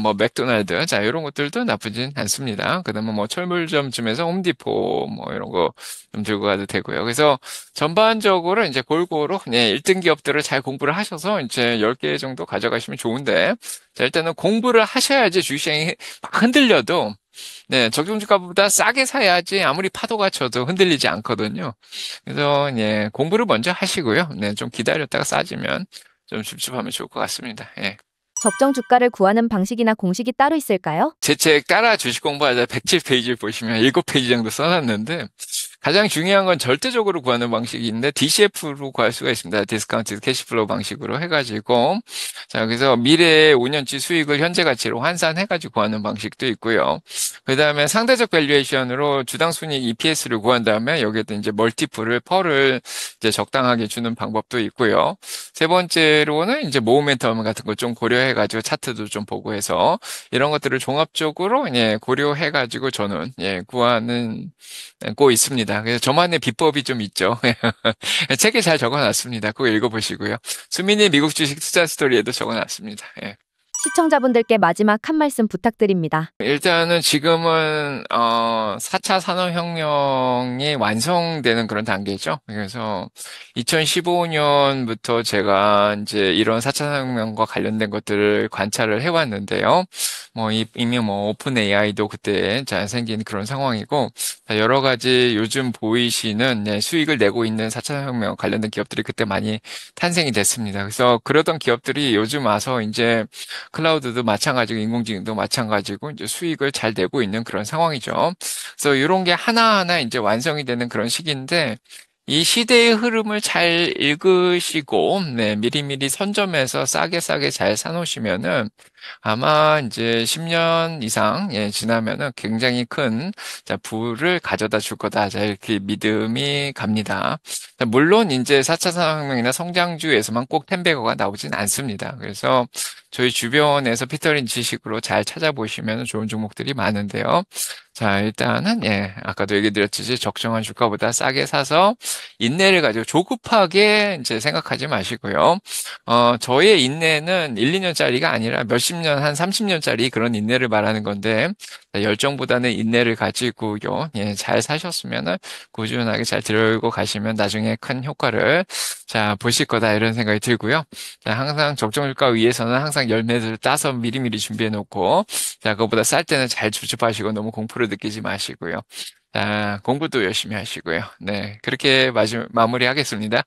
뭐, 맥도날드, 자, 이런 것들도 나쁘진 않습니다. 그 다음에 뭐, 철물점쯤에서 홈디포, 뭐, 이런 거 좀 들고 가도 되고요. 그래서 전반적으로 이제 골고루, 네, 1등 기업들을 잘 공부를 하셔서 이제 10개 정도 가져가시면 좋은데, 자, 일단은 공부를 하셔야지 주식시장이 막 흔들려도, 네, 적정주가보다 싸게 사야지 아무리 파도가 쳐도 흔들리지 않거든요. 그래서 예, 공부를 먼저 하시고요. 네, 좀 기다렸다가 싸지면 좀 줍줍하면 좋을 것 같습니다. 예. 적정 주가를 구하는 방식이나 공식이 따로 있을까요? 제 책 따라 주식 공부하자 107페이지를 보시면 7페이지 정도 써놨는데 가장 중요한 건 절대적으로 구하는 방식이 있는데 DCF로 구할 수가 있습니다. 디스카운티드 캐시플로우 방식으로 해가지고 자 그래서 미래의 5년치 수익을 현재 가치로 환산해가지고 구하는 방식도 있고요. 그 다음에 상대적 밸류에이션으로 주당 순이익 EPS를 구한 다음에 여기에다 이제 멀티플을 펄을 이제 적당하게 주는 방법도 있고요. 세 번째로는 이제 모멘텀 같은 거 좀 고려해가지고 차트도 좀 보고 해서 이런 것들을 종합적으로 예, 고려해가지고 저는 예, 구하는 고 있습니다. 그래서 저만의 비법이 좀 있죠. 책에 잘 적어놨습니다. 그거 읽어보시고요. 수민이 미국 주식 투자 스토리에도 적어놨습니다. 예. 시청자분들께 마지막 한 말씀 부탁드립니다. 일단은 지금은 4차 산업혁명이 완성되는 그런 단계죠. 그래서 2015년부터 제가 이제 이런 4차 산업혁명과 관련된 것들을 관찰을 해왔는데요. 뭐 이미 뭐 오픈 AI도 그때 잘 생긴 그런 상황이고 여러 가지 요즘 보이시는 네, 수익을 내고 있는 4차 산업혁명 관련된 기업들이 그때 많이 탄생이 됐습니다. 그래서 그러던 기업들이 요즘 와서 이제 클라우드도 마찬가지고 인공지능도 마찬가지고 이제 수익을 잘 내고 있는 그런 상황이죠. 그래서 이런 게 하나하나 이제 완성이 되는 그런 시기인데 이 시대의 흐름을 잘 읽으시고 네, 미리미리 선점해서 싸게 싸게 잘 사놓으시면은 아마 이제 10년 이상 예, 지나면은 굉장히 큰 자, 부를 가져다 줄 거다. 자, 이렇게 믿음이 갑니다. 자, 물론 이제 4차 산업혁명이나 성장주에서만 꼭 텐베거가 나오진 않습니다. 그래서 저희 주변에서 피터린 지식으로 잘 찾아보시면 좋은 종목들이 많은데요. 자, 일단은, 예, 아까도 얘기 드렸듯이 적정한 주가보다 싸게 사서 인내를 가지고 조급하게 이제 생각하지 마시고요. 저의 인내는 1, 2년짜리가 아니라 몇십 년, 한 30년짜리 그런 인내를 말하는 건데, 열정보다는 인내를 가지고요. 예, 잘 사셨으면은 꾸준하게 잘 들고 가시면 나중에 큰 효과를 자, 보실 거다 이런 생각이 들고요. 자, 항상 적정주가 위에서는 항상 열매를 따서 미리미리 준비해 놓고, 자, 그거보다 쌀 때는 잘 주춤하시고 너무 공포를 느끼지 마시고요. 자, 공부도 열심히 하시고요. 네, 그렇게 마무리하겠습니다.